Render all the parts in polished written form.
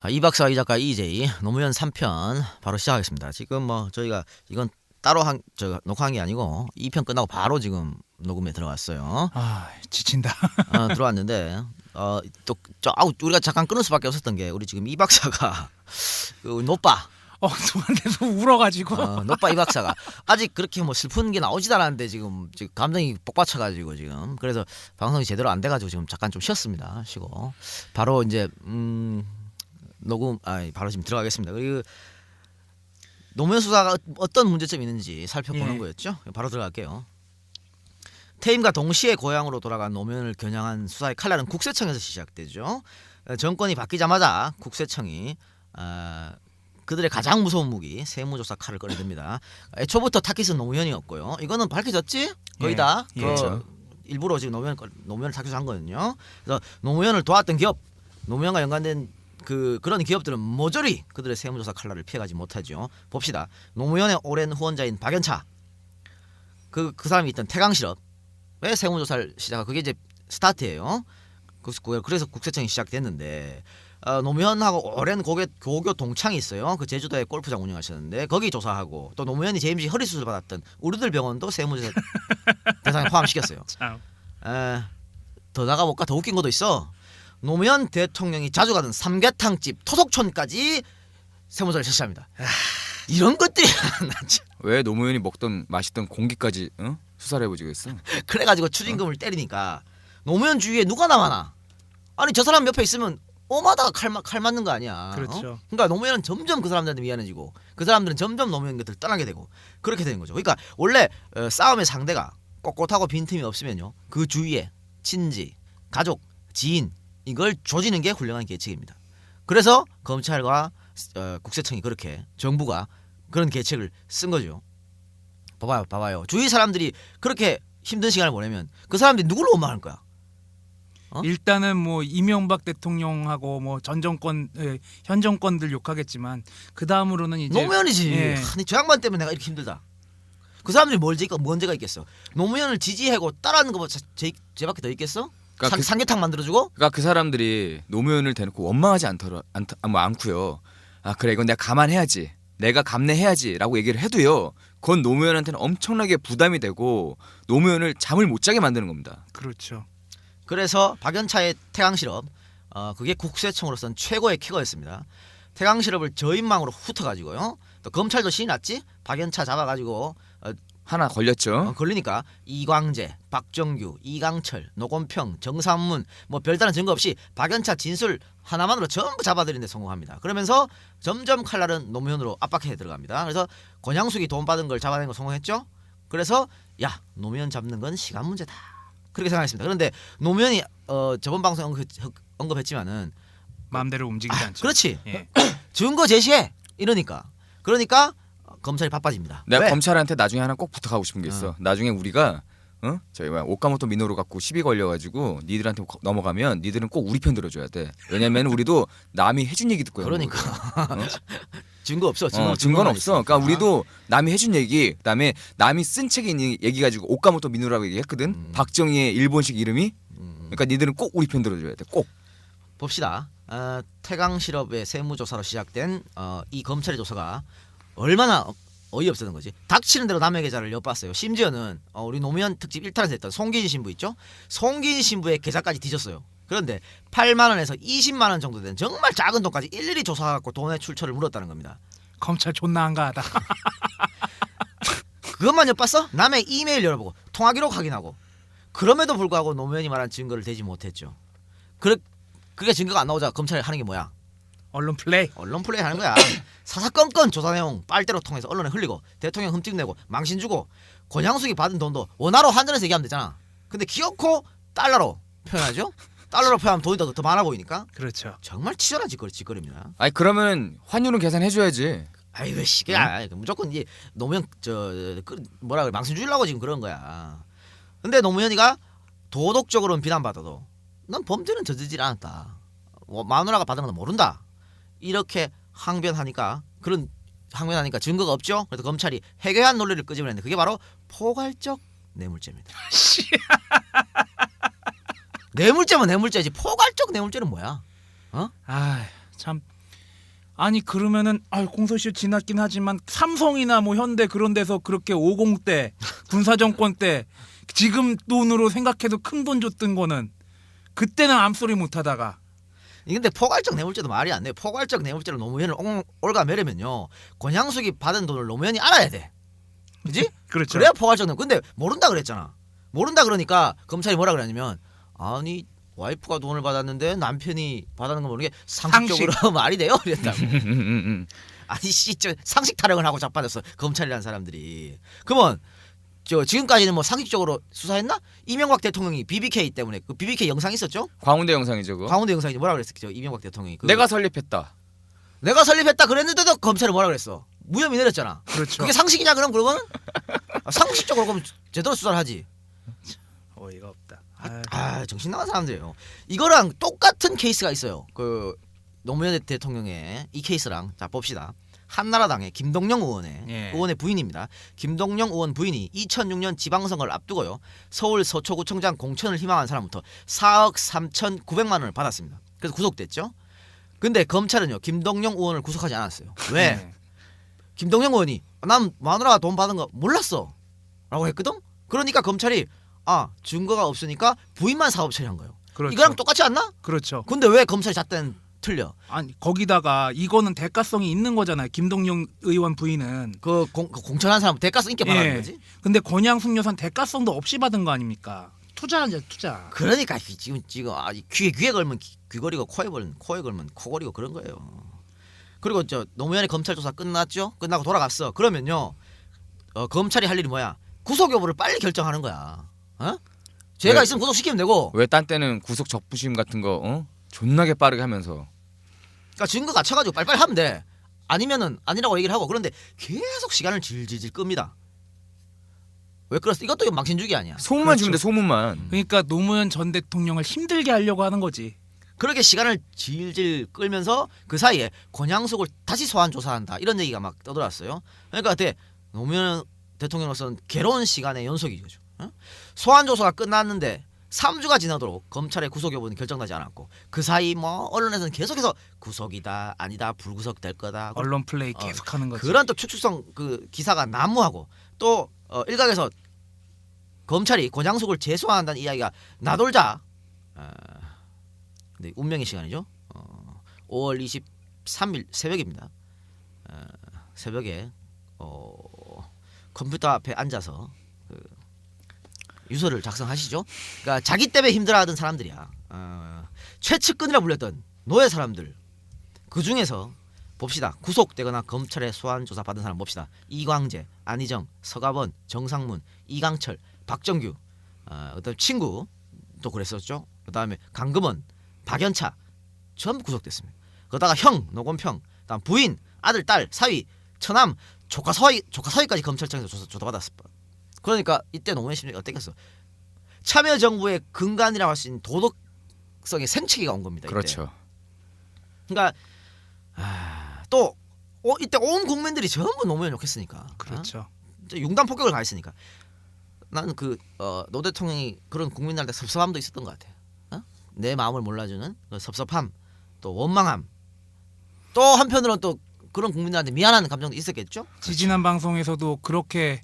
이 박사 이 작가 이재희 노무현 3편 바로 시작하겠습니다. 지금 뭐 저희가 이건 따로 녹화한 게 아니고 2편 끝나고 바로 지금 녹음에 들어갔어요. 지친다. 들어왔는데 우리가 잠깐 끊을 수밖에 없었던 게 우리 지금 이 박사가 그 노빠 엉뚱한데서 울어가지고 노빠 이 박사가 아직 그렇게 뭐 슬픈 게 나오지도 않았는데 지금 감정이 복받쳐가지고 지금 그래서 방송이 제대로 안 돼가지고 지금 잠깐 좀 쉬었습니다. 쉬고 바로 이제 녹음 바로 지금 들어가겠습니다. 그리고 노무현 수사가 어떤 문제점이 있는지 살펴보는 거였죠. 바로 들어갈게요. 퇴임과 동시에 고향으로 돌아간 노무현을 겨냥한 수사의 칼날은 국세청에서 시작되죠. 정권이 바뀌자마자 국세청이 그들의 가장 무서운 무기 세무조사 칼을 꺼내듭니다. 애초부터 타깃은 노무현이었고요. 이거는 밝혀졌지? 거의 다. 그렇죠. 일부러 지금 노무현을 타깃한 거거든요. 그래서 노무현을 도왔던 기업, 노무현과 연관된 그런 기업들은 모조리 그들의 세무조사 칼날을 피해가지 못하죠. 봅시다. 노무현의 오랜 후원자인 박연차, 그 사람이 있던 태강실업의 세무조사를 시작하고 그게 이제 스타트예요. 그래서 국세청이 시작됐는데 노무현하고 오랜 고교 동창이 있어요. 그 제주도에 골프장 운영하셨는데 거기 조사하고 또 노무현이 재임시 허리 수술 받았던 우리들 병원도 세무조사 대상에 포함시켰어요. 더 나가볼까? 더 웃긴 것도 있어. 노무현 대통령이 자주 가던 삼계탕집 토속촌까지 세무조사를 실시합니다. 이런 것들이 왜 노무현이 먹던 맛있던 공기까지 수사를 해보지겠어? 그래가지고 추징금을 때리니까 노무현 주위에 누가 남아나? 아니 저 사람 옆에 있으면 오마다가 칼 맞는 거 아니야. 그렇죠. 그러니까 노무현은 점점 그 사람들한테 미안해지고 그 사람들은 점점 노무현 곁을 떠나게 되고 그렇게 되는 거죠. 그러니까 원래 싸움의 상대가 꼿꼿하고 빈틈이 없으면요 그 주위에 친지, 가족, 지인 이걸 조지는 게 훌륭한 계책입니다. 그래서 검찰과 국세청이 그렇게 정부가 그런 계책을 쓴 거죠. 봐봐요. 주위 사람들이 그렇게 힘든 시간을 보내면 그 사람들이 누굴 원망할 거야? 일단은 뭐 이명박 대통령하고 뭐 전 정권 현 정권들 욕하겠지만 그 다음으로는 이제 노무현이지. 아니 저 양반 때문에 내가 이렇게 힘들다. 그 사람들이 뭔 죄가 있겠어? 노무현을 지지하고 따라하는 거보다 죄밖에 더 있겠어? 그러니까 삼계탕 만들어주고? 그러니까 그 사람들이 노무현을 대놓고 원망하지 않고요. 그래 이건 내가 감안해야지, 내가 감내해야지라고 얘기를 해도요. 그건 노무현한테는 엄청나게 부담이 되고 노무현을 잠을 못 자게 만드는 겁니다. 그렇죠. 그래서 박연차의 태강실업 그게 국세청으로서는 최고의 킥어였습니다. 태강실업을 저인망으로 훑어가지고요. 또 검찰도 신이 났지. 박연차 잡아가지고 하나 걸렸죠. 걸리니까 이광재, 박정규, 이강철, 노건평, 정삼문 뭐 별다른 증거 없이 박연차 진술 하나만으로 전부 잡아들이는 데 성공합니다. 그러면서 점점 칼날은 노무현으로 압박해 들어갑니다. 그래서 권양숙이 돈 받은 걸 잡아내는 거 성공했죠. 그래서 야 노무현 잡는 건 시간 문제다. 그렇게 생각했습니다. 그런데 노무현이 저번 방송 언급했지만은 마음대로 움직이지 않죠. 그렇지. 예. 증거 제시해. 그러니까 검찰이 바빠집니다. 내가 왜? 검찰한테 나중에 하나 꼭 부탁하고 싶은 게 있어. 나중에 우리가 저희 오카모토 미노루 갖고 시비 걸려가지고 니들한테 넘어가면 니들은 꼭 우리 편 들어줘야 돼. 왜냐면 우리도 남이 해준 얘기 듣고 그러니까 증거 없어. 증거는 없어. 그러니까 우리도 남이 해준 얘기, 그다음에 남이 쓴 책에 있는 얘기 가지고 오카모토 미노루라고 얘기했거든. 박정희의 일본식 이름이. 그러니까 니들은 꼭 우리 편 들어줘야 돼. 꼭. 봅시다. 태강실업의 세무조사로 시작된 이 검찰의 조사가 얼마나 어이없었던 거지. 닥치는 대로 남의 계좌를 엿봤어요. 심지어는 우리 노무현 특집 1탄에서 했던 송기인 신부 있죠. 송기인 신부의 계좌까지 뒤졌어요. 그런데 8만 원에서 20만 원 정도 된 정말 작은 돈까지 일일이 조사해갖고 돈의 출처를 물었다는 겁니다. 검찰 존나 한가하다. 그것만 엿봤어? 남의 이메일 열어보고 통화 기록 확인하고 그럼에도 불구하고 노무현이 말한 증거를 대지 못했죠. 그게 증거가 안 나오자 검찰이 하는 게 뭐야? 언론 플레이. 하는 거야. 사사건건 조사 내용 빨대로 통해서 언론에 흘리고 대통령 흠집내고 망신 주고 권양숙이 받은 돈도 원화로 환전해서 얘기하면 되잖아. 근데 기어코 달러로 표현하죠. 달러로 표현하면 돈이 더 많아 보이니까. 그렇죠. 정말 치열한 짓거리입니다. 아니 그러면 환율은 계산해줘야지. 아이고 시계야. 무조건 이제 노무현 뭐라 그래 망신 주려고 지금 그런 거야. 근데 노무현이가 도덕적으로는 비난받아도 난 범죄는 저지르지 않았다. 마누라가 받은 건 모른다. 이렇게 항변하니까 증거가 없죠. 그래서 검찰이 해괴한 논리를 끄집어냈는데 그게 바로 포괄적 뇌물죄입니다. 뇌물죄면 뇌물죄지 포괄적 뇌물죄는 뭐야? 참 아니 그러면은 공소시효 지났긴 하지만 삼성이나 뭐 현대 그런 데서 그렇게 50대 군사정권 때 지금 돈으로 생각해도 큰 돈 줬던 거는 그때는 암소리 못하다가 근데 포괄적 뇌물죄도 말이 안 돼요. 포괄적 뇌물죄로 노무현을 올가매려면요 권양숙이 받은 돈을 노무현이 알아야 돼. 그지? 그렇죠. 그래야 포괄적 뇌물. 근데 모른다 그랬잖아. 모른다 그러니까 검찰이 뭐라 그러냐면 아니 와이프가 돈을 받았는데 남편이 받았는 거 모르는 게 상식적으로 말이 돼요? 이랬다고. 아니 씨, 저 상식 타령을 하고 자빠졌어 검찰이라는 사람들이. 그러면 저 지금까지는 뭐 상식적으로 수사했나? 이명박 대통령이 BBK 때문에 그 BBK 영상 있었죠? 광운대 영상이죠, 그거. 광운대 영상이 뭐라 그랬었죠? 이명박 대통령이 내가 설립했다. 내가 설립했다 그랬는데도 검찰이 뭐라 그랬어? 무혐의 내렸잖아. 그렇죠. 그게 상식이냐 그럼 그러면 상식적으로 그럼 제대로 수사를 하지. 어이가 없다. 정신 나간 사람들이에요. 이거랑 똑같은 케이스가 있어요. 그 노무현 대통령의 이 케이스랑 자 봅시다. 한나라당의 김동영 의원의 부인입니다. 김동영 의원 부인이 2006년 지방선거를 앞두고요. 서울 서초구청장 공천을 희망한 사람부터 4억 3,900만 원을 받았습니다. 그래서 구속됐죠. 근데 검찰은요. 김동영 의원을 구속하지 않았어요. 왜? 네. 김동영 의원이 난 마누라가 돈 받은 거 몰랐어 라고 했거든. 그러니까 검찰이 증거가 없으니까 부인만 사법 처리한 거예요. 그렇죠. 이거랑 똑같지 않나? 그렇죠. 근데 왜 검찰이 잣대는 틀려? 아니 거기다가 이거는 대가성이 있는 거잖아요. 김동영 의원 부인은. 그 공천한 사람 대가성 있게 받는 거지. 근데 권양숙 여사는 대가성도 없이 받은 거 아닙니까? 투자하자 투자. 그러니까 지금 귀에 걸면 귀걸이고 코에 걸면 코걸이고 그런 거예요. 그리고 저 노무현의 검찰 조사 끝났죠? 끝나고 돌아갔어. 그러면요 검찰이 할 일이 뭐야? 구속 여부를 빨리 결정하는 거야. 죄가 왜? 있으면 구속 시키면 되고. 왜 딴 때는 구속 적부심 같은 거 존나게 빠르게 하면서. 그러니까 증거 갖춰가지고 빨리빨리 하면 돼. 아니면은 아니라고 얘기를 하고. 그런데 계속 시간을 질질질 끕니다. 왜 그랬어? 이것도 망신주기 아니야. 소문만 그렇죠. 주면 돼, 소문만. 그러니까 노무현 전 대통령을 힘들게 하려고 하는 거지. 그렇게 시간을 질질 끌면서 그 사이에 권양숙을 다시 소환 조사한다 이런 얘기가 막 떠돌았어요. 그러니까 노무현 대통령으로서는 괴로운 시간의 연속이죠. 소환 조사가 끝났는데 3주가 지나도록 검찰의 구속 여부는 결정나지 않았고 그 사이 뭐 언론에서는 계속해서 구속이다 아니다 불구속 될 거다 언론 플레이 계속하는 거지. 그런 또 추측성 그 기사가 난무하고 또 일각에서 검찰이 권양숙을 재소환한다는 이야기가 나돌자 근데 운명의 시간이죠. 5월 23일 새벽입니다. 새벽에 컴퓨터 앞에 앉아서 유서를 작성하시죠. 그러니까 자기 때문에 힘들어하던 사람들이야. 최측근이라 불렸던 노예 사람들. 그 중에서 봅시다. 구속되거나 검찰에 소환 조사 받은 사람 봅시다. 이광재, 안희정, 서가번, 정상문, 이강철, 박정규, 어떤 친구 또 그랬었죠. 그다음에 강금원, 박연차 전부 구속됐습니다. 그러다가 형 노건평, 다음 부인, 아들, 딸, 사위, 처남, 조카 사위까지 검찰청에서 조사받았을 뻔. 그러니까 이때 노무현 심리가 어땠겠어? 참여정부의 근간이라고 할 수 있는 도덕성의 생채기가 온 겁니다. 이때. 그렇죠. 그러니까 또 이때 온 국민들이 전부 노무현 욕했으니까. 그렇죠. 융단 폭격을 가했으니까. 나는 노 대통령이 그런 국민들한테 섭섭함도 있었던 것 같아. 내 마음을 몰라주는 그 섭섭함, 또 원망함, 또 한편으로는 또 그런 국민들한테 미안한 감정도 있었겠죠. 지지난 방송에서도 그렇게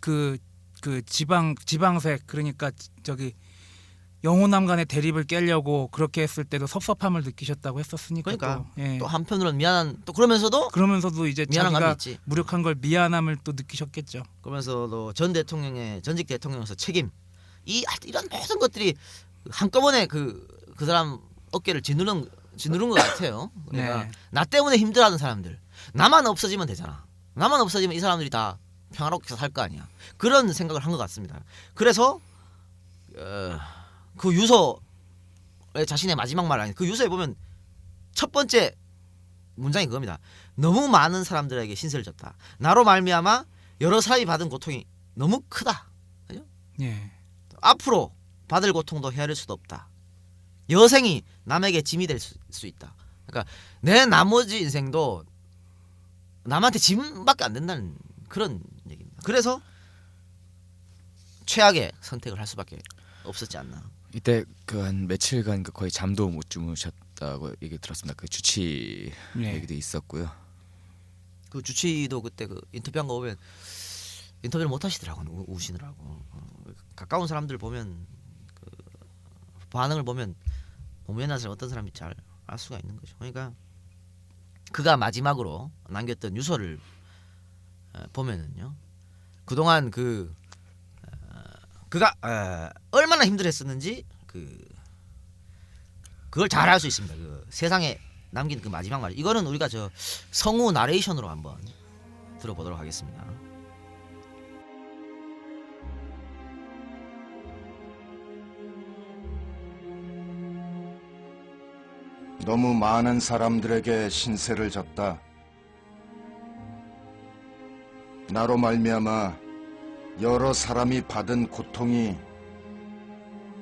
그 지방색 그러니까 저기 영호남 간의 대립을 깨려고 그렇게 했을 때도 섭섭함을 느끼셨다고 했었으니까 그러니까 또, 또 한편으로는 미안한 또 그러면서도 이제 미안한 감이 자기가 있지. 무력한 걸 미안함을 또 느끼셨겠죠. 그러면서도 전직 대통령에서 책임 이런 모든 것들이 한꺼번에 그 사람 어깨를 짓누른 것 같아요. 그러니까 네. 나 때문에 힘들어하는 사람들 나만 없어지면 되잖아. 나만 없어지면 이 사람들이 다 평화롭게 살 거 아니야. 그런 생각을 한 것 같습니다. 그래서 그 유서의 자신의 마지막 말 아니 그 유서에 보면 첫 번째 문장이 그겁니다. 너무 많은 사람들에게 신세를 졌다. 나로 말미암아 여러 사람이 받은 고통이 너무 크다. 그죠? 예. 앞으로 받을 고통도 헤아릴 수도 없다. 여생이 남에게 짐이 될 수 있다. 그러니까 내 나머지 인생도 남한테 짐밖에 안 된다는 그런 얘기입니다. 그래서 최악의 선택을 할 수밖에 없었지 않나. 이때 그 한 며칠간 거의 잠도 못 주무셨다고 있었다고 얘기 들었습니다. 그 주치 네. 얘기도 있었고요. 그 주치도 그때 그 인터뷰한 거 보면 인터뷰를 못 하시더라고 우시느라고. 가까운 사람들 보면 그 반응을 보면 노무현 사실 어떤 사람인지 잘 알 수가 있는 거죠. 그러니까 그가 마지막으로 남겼던 유서를 보면은요. 그동안 그가 얼마나 힘들었었는지 그걸 잘 알 수 있습니다. 그 세상에 남긴 그 마지막 말. 이거는 우리가 저 성우 나레이션으로 한번 들어보도록 하겠습니다. 너무 많은 사람들에게 신세를 졌다. 나로 말미암아 여러 사람이 받은 고통이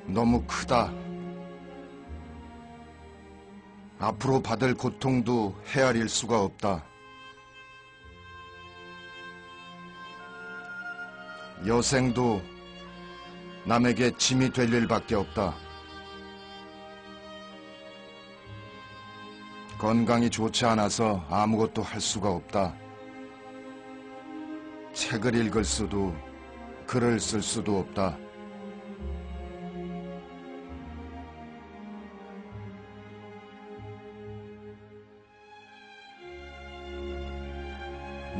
너무 크다. 앞으로 받을 고통도 헤아릴 수가 없다. 여생도 남에게 짐이 될 일밖에 없다. 건강이 좋지 않아서 아무것도 할 수가 없다. 책을 읽을 수도 글을 쓸 수도 없다.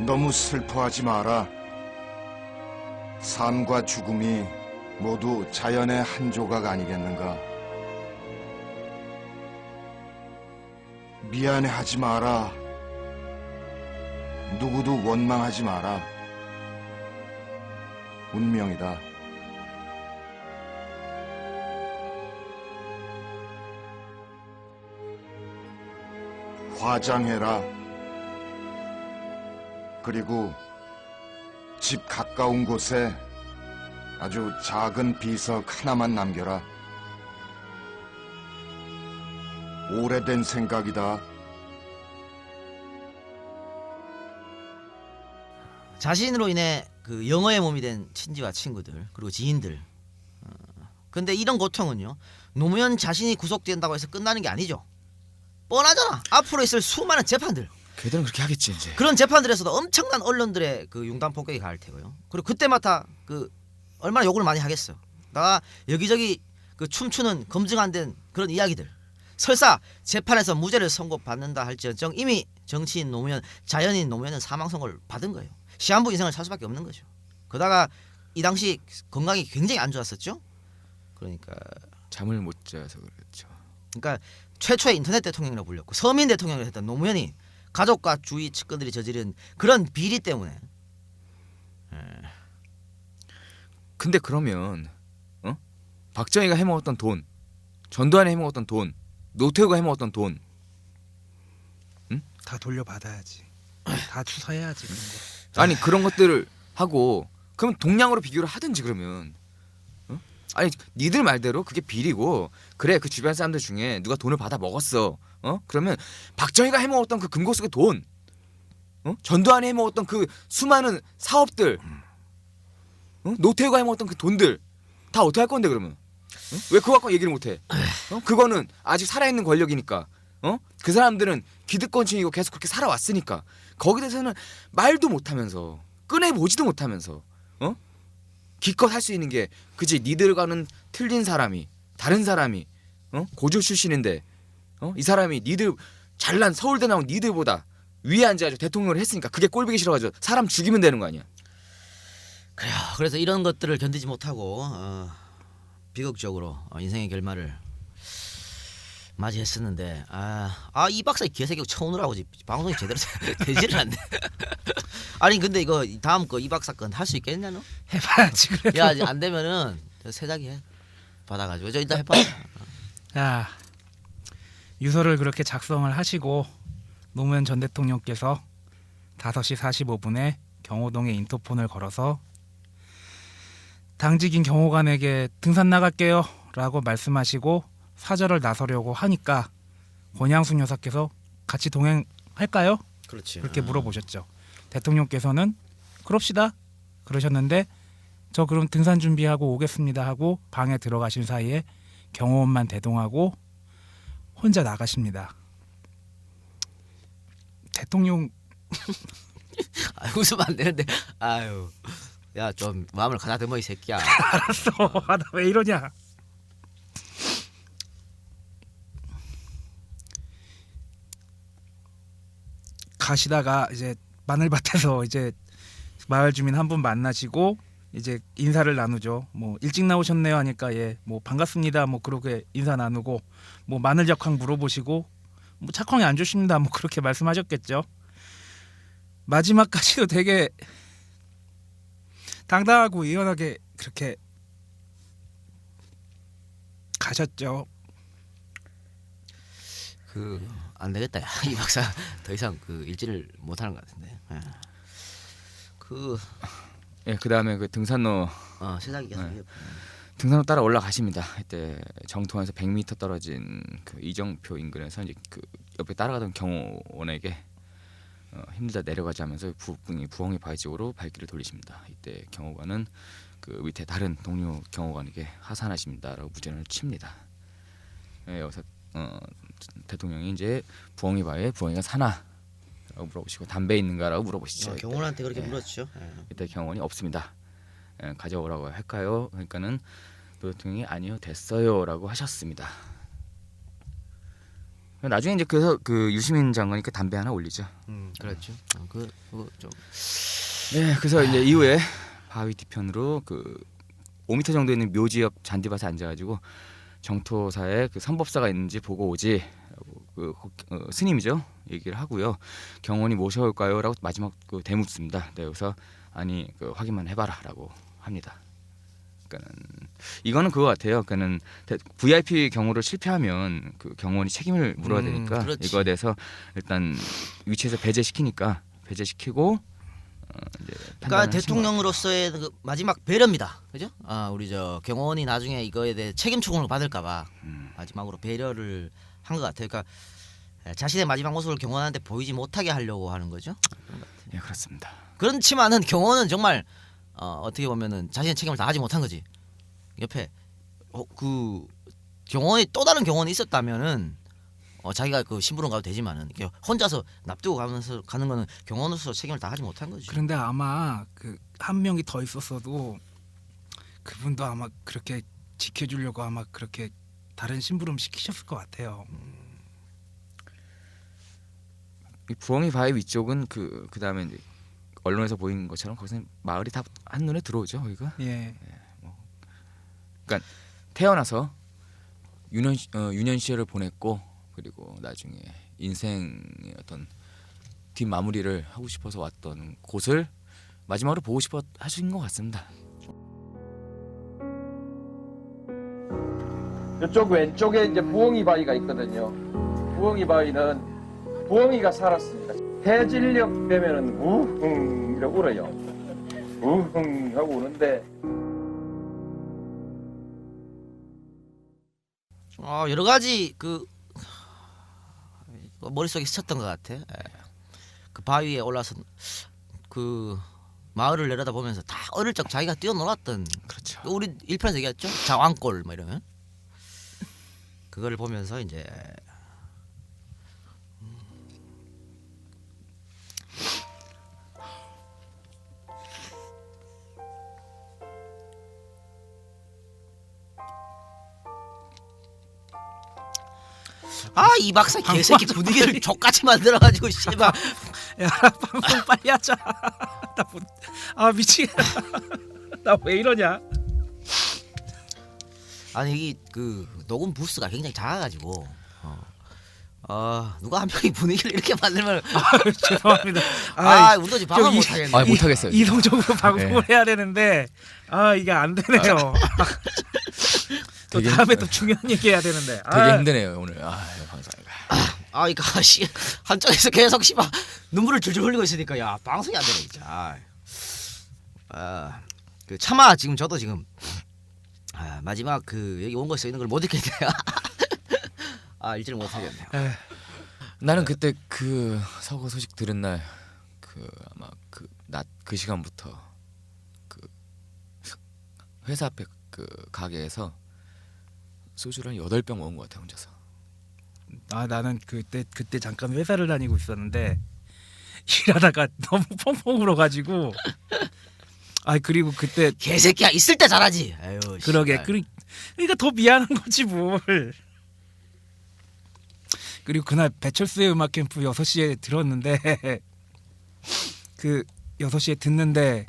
너무 슬퍼하지 마라. 삶과 죽음이 모두 자연의 한 조각 아니겠는가. 미안해하지 마라. 누구도 원망하지 마라. 운명이다. 화장해라. 그리고 집 가까운 곳에 아주 작은 비석 하나만 남겨라. 오래된 생각이다. 자신으로 인해 그 영어의 몸이 된 친지와 친구들 그리고 지인들. 근데 이런 고통은요. 노무현 자신이 구속된다고 해서 끝나는 게 아니죠. 뻔하잖아. 앞으로 있을 수많은 재판들. 걔들은 그렇게 하겠지 이제. 그런 재판들에서도 엄청난 언론들의 그 융단 폭격이 가할 테고요. 그리고 그때마다 그 얼마나 욕을 많이 하겠어. 나 여기저기 그 춤추는 검증 안 된 그런 이야기들. 설사 재판에서 무죄를 선고받는다 할지언정 이미 정치인 노무현, 자연인 노무현은 사망 선고를 받은 거예요. 시한부 인생을 살 수밖에 없는 거죠. 그러다가 이 당시 건강이 굉장히 안 좋았었죠. 그러니까 잠을 못 자서 그렇죠. 최초의 인터넷 대통령이라고 불렸고 서민 대통령을 했던 노무현이 가족과 주위 측근들이 저지른 그런 비리 때문에. 근데 그러면 박정희가 해먹었던 돈, 전두환이 해먹었던 돈, 노태우가 해먹었던 돈, 다 돌려받아야지. 다 추사해야지 그런 거. 아니 그런 것들을 하고 그럼 동량으로 비교를 하든지 그러면 아니 니들 말대로 그게 비리고 그래 그 주변 사람들 중에 누가 돈을 받아 먹었어 그러면 박정희가 해먹었던 그 금고 속의 돈 전두환이 해먹었던 그 수많은 사업들 노태우가 해먹었던 그 돈들 다 어떻게 할 건데 그러면 왜 그거 갖고 얘기를 못해 그거는 아직 살아있는 권력이니까 그 사람들은 기득권층이고 계속 그렇게 살아왔으니까 거기에 대해서는 말도 못하면서 꺼내보지도 못하면서 기껏 할 수 있는 게 그지 니들과는 틀린 사람이 다른 사람이 고졸 출신인데 이 사람이 니들 잘난 서울대 나온 니들보다 위에 앉아가지고 대통령을 했으니까 그게 꼴보기 싫어가지고 사람 죽이면 되는 거 아니야. 그래요. 그래서 이런 것들을 견디지 못하고 비극적으로 인생의 결말을 맞이했었는데 이 박사 개새끼 쳐오느라고 방송이 제대로 되지를 않네. 아니 근데 이거 다음 거 이 박사 건 할 수 있겠냐 너? 해봐야지 그래도. 야 안 되면은 세자기 해 받아가지고 저 일단 해봐. 자, 유서를 그렇게 작성을 하시고 노무현 전 대통령께서 5시 45분에 경호동에 인터폰을 걸어서 당직인 경호관에게 등산 나갈게요 라고 말씀하시고 사절을 나서려고 하니까 권양숙 여사께서 같이 동행할까요? 그렇지. 그렇게 물어보셨죠. 대통령께서는 그럽시다 그러셨는데 저 그럼 등산 준비하고 오겠습니다 하고 방에 들어가신 사이에 경호원만 대동하고 혼자 나가십니다. 대통령 아, 웃으면 안 되는데. 아유. 야, 좀 마음을 가다듬어 이 새끼야. 알았어. 나 왜 이러냐? 가시다가 이제 마늘밭에서 이제 마을 주민 한 분 만나시고 이제 인사를 나누죠. 뭐 일찍 나오셨네요 하니까 예, 뭐 반갑습니다. 뭐 그렇게 인사 나누고 뭐 마늘 작황 물어보시고 뭐 작황이 안 좋습니다. 뭐 그렇게 말씀하셨겠죠. 마지막까지도 되게 당당하고 의연하게 그렇게 가셨죠. 안 되겠다. 야. 이 박사 더 이상 그 일지를 못 하는 것 같은데. 예. 예, 그다음에 그 등산로 시작이 계속. 네. 등산로 따라 올라가십니다. 이때 정통에서 100m 떨어진 그 이정표 인근에서 이제 그 옆에 따라가던 경호원에게 힘들다 내려가자면서 부엉이 바위 쪽으로 발길을 돌리십니다. 이때 경호관은 그 밑에 다른 동료 경호관에게 하산하십니다라고 무전을 칩니다. 예, 여기서 대통령이 이제 부엉이 바위에 부엉이가 사나? 라고 물어보시고 담배 있는가라고 물어보시죠. 경호원한테 그렇게 예. 물었죠. 예. 이때 경호원이 없습니다. 예, 가져오라고 할까요? 그러니까는 대통령이 아니요 됐어요라고 하셨습니다. 나중에 이제 그래서 그 유시민 장관이 그 담배 하나 올리죠. 그렇죠. 그거 좀. 네, 그래서 이제 이후에 바위 뒤편으로 그 5m 정도 있는 묘지 옆 잔디밭에 앉아가지고 정토사에 그 선법사가 있는지 보고 오지라고 그 스님이죠 얘기를 하고요. 경호원이 모셔올까요?라고 마지막 그 대묻습니다. 네, 여기서 아니 그 확인만 해봐라라고 합니다. 그러니까는 이거는 그거 같아요. 그러니까는 VIP 경호를 실패하면 그 경호원이 책임을 물어야 되니까 그렇지. 이거에 대해서 일단 위치에서 배제시키니까 배제시키고 이제 그러니까 판단을 하신 대통령으로서의 그 마지막 배려입니다. 그죠? 우리 저 경호원이 나중에 이거에 대해 책임 추궁을 받을까봐 마지막으로 배려를 한 것 같아요. 그러니까 자신의 마지막 모습을 경호원한테 보이지 못하게 하려고 하는 거죠. 것 같아요. 예, 그렇습니다. 그렇지만은 경호원은 정말 어떻게 보면은 자신의 책임을 다하지 못한 거지. 옆에 그 경호원이 또 다른 경호원이 있었다면은 자기가 그 심부름 가도 되지만은 이렇게 혼자서 납두고 가면서 가는 거는 경호원으로서 책임을 다하지 못한 거지. 그런데 아마 그 한 명이 더 있었어도 그분도 아마 그렇게 지켜주려고 아마 그렇게 다른 심부름 시키셨을 것 같아요. 이 부엉이 바위 위쪽은 그다음에 이제 언론에서 보이는 것처럼 거기서 마을이 다 한눈에 들어오죠. 거기가 예. 태어나서 유년 시절을 보냈고 그리고 나중에 인생의 어떤 뒷마무리를 하고 싶어서 왔던 곳을 마지막으로 보고 싶어 하신 것 같습니다. 이쪽 왼쪽에 이제 부엉이 바위가 있거든요. 부엉이 바위는 부엉이가 살았습니다. 해질녘 되면은 우흥 이러고 울어요. 우흥 하고 우는데 여러 가지 그 머릿속에 스쳤던 것 같아. 그 바위에 올라서 그 마을을 내려다보면서 다 어릴 적 자기가 뛰어놀았던 그렇죠. 우리 일편에서 얘기했죠. 자왕골 뭐 이러면 그걸 보면서 이제 이 박사 개새끼 분위기를 족같이 만들어가지고 씨발. 야 방송 빨리 하자. 미치겠다. 나 왜 이러냐? 아니 그 녹음 부스가 굉장히 작아가지고 누가 한 명이 분위기를 이렇게 만들면 죄송합니다. 우리도 지금 방송 저기 못하겠네. 못하겠어요. 이성적으로 방송을 해야 되는데 이게 안 되네요. 또 되게 다음에 또 중요한 얘기 해야 되는데. 되게 힘드네요 오늘. 방송이가. 그러니까 한쪽에서 계속 씨발 눈물을 줄줄 흘리고 있으니까 야 방송이 안 되네 진짜. 그 차마 지금 저도 지금 마지막 그 여기 온 거에 써 있는 걸 못 읽겠네요. 읽지를 못하겠네요. 나는 그때 그 서거 소식 들은 날 아마 낮 그 시간부터 그 회사 앞에 그 가게에서 소주를 한 8병 먹은 것 같아 혼자서. 아 나는 그때 잠깐 회사를 다니고 있었는데 일하다가 너무 펑펑 울어가지고 그리고 그때 개새끼야 있을 때 잘하지. 아유, 그러게 씨발. 그러니까 더 미안한 거지 뭘. 그리고 그날 배철수의 음악 캠프 6시에 들었는데 그 6시에 듣는데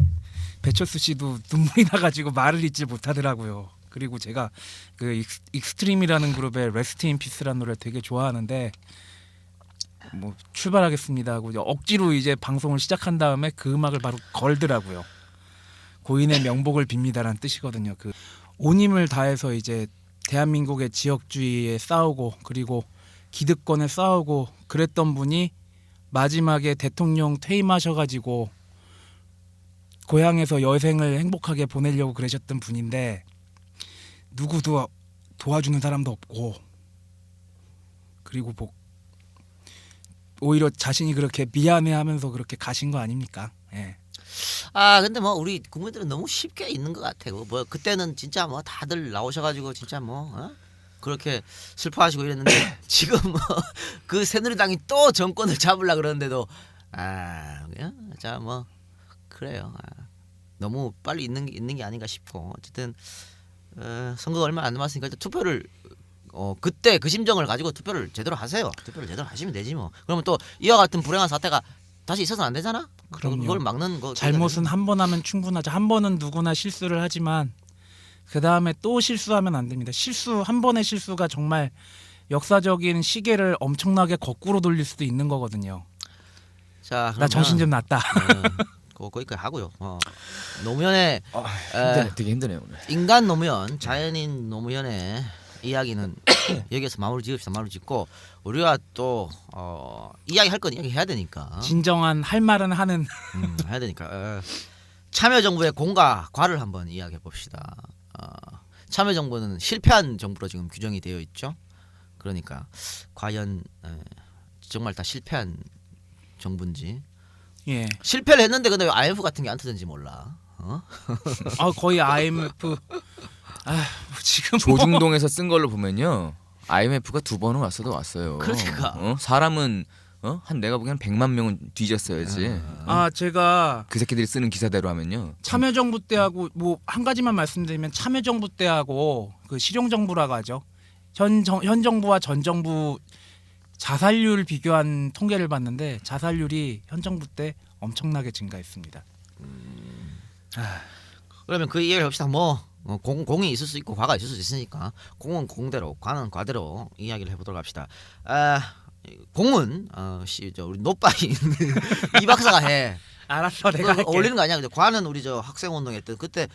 배철수 씨도 눈물이 나가지고 말을 잇지 못하더라고요. 그리고 제가 그 익스트림이라는 그룹의 레스트 인 피스라는 노래를 되게 좋아하는데 뭐 출발하겠습니다 하고 억지로 이제 방송을 시작한 다음에 그 음악을 바로 걸더라고요. 고인의 명복을 빕니다라는 뜻이거든요. 그 온 힘을 다해서 이제 대한민국의 지역주의에 싸우고 그리고 기득권에 싸우고 그랬던 분이 마지막에 대통령 퇴임하셔가지고 고향에서 여생을 행복하게 보내려고 그러셨던 분인데 누구도 도와주는 사람도 없고 그리고 뭐 오히려 자신이 그렇게 미안해하면서 그렇게 가신 거 아닙니까? 예. 근데 뭐 우리 국민들은 너무 쉽게 있는 것 같아요. 뭐 그때는 진짜 뭐 다들 나오셔가지고 진짜 뭐 그렇게 슬퍼하시고 이랬는데 지금 그 새누리당이 또 정권을 잡으려 그러는데도 자 뭐 그래요. 너무 빨리 있는 게 아닌가 싶고 어쨌든 선거가 얼마 안 남았으니까 일단 투표를 그때 그 심정을 가지고 투표를 제대로 하세요. 투표를 제대로 하시면 되지 뭐. 그러면 또 이와 같은 불행한 사태가 다시 있어서는 안 되잖아. 그럼요. 그걸 막는 거 잘못은 한 번 하면 충분하죠. 한 번은 누구나 실수를 하지만 그 다음에 또 실수하면 안 됩니다. 한 번의 실수가 정말 역사적인 시계를 엄청나게 거꾸로 돌릴 수도 있는 거거든요. 자, 나 정신 좀 났다. 거기까지 하고요. 노무현의 힘드네, 되게 힘드네요 오늘. 인간 노무현, 자연인 노무현의 이야기는 여기서 마무리 짓고 우리가 또 이야기 할 건 이야기 해야 되니까 진정한 할 말은 하는. 해야 되니까 참여정부의 공과 과를 한번 이야기해 봅시다. 참여정부는 실패한 정부로 지금 규정이 되어 있죠. 그러니까 과연 정말 다 실패한 정부인지 예. 실패를 했는데 근데 왜 IMF 같은 게 안 터졌는지 몰라. 거의 IMF. 지금 조중동에서 쓴 걸로 보면요, IMF가 2번은 왔어요. 그러니까. 사람은 한 내가 보기엔 100만 명은 뒤졌어야지. 제가 그 새끼들이 쓰는 기사대로 하면요. 참여정부 때하고 뭐 한 가지만 말씀드리면 참여정부 때하고 그 실용정부라고 하죠. 현 정부와 전 정부 자살률 비교한 통계를 봤는데 자살률이 현 정부 때 엄청나게 증가했습니다. 그러면 그 이야기를 합시다. 공이 있을 수 있고 과가 있을 수 있으니까 공은 공대로 과는 과대로 이야기를 해보도록 합시다. 공은 우리 노빠이 이 박사가 해. 알았어, 내가 할게. 어울리는 거 아니야. 근데 과는 우리 저 학생 운동했던 그때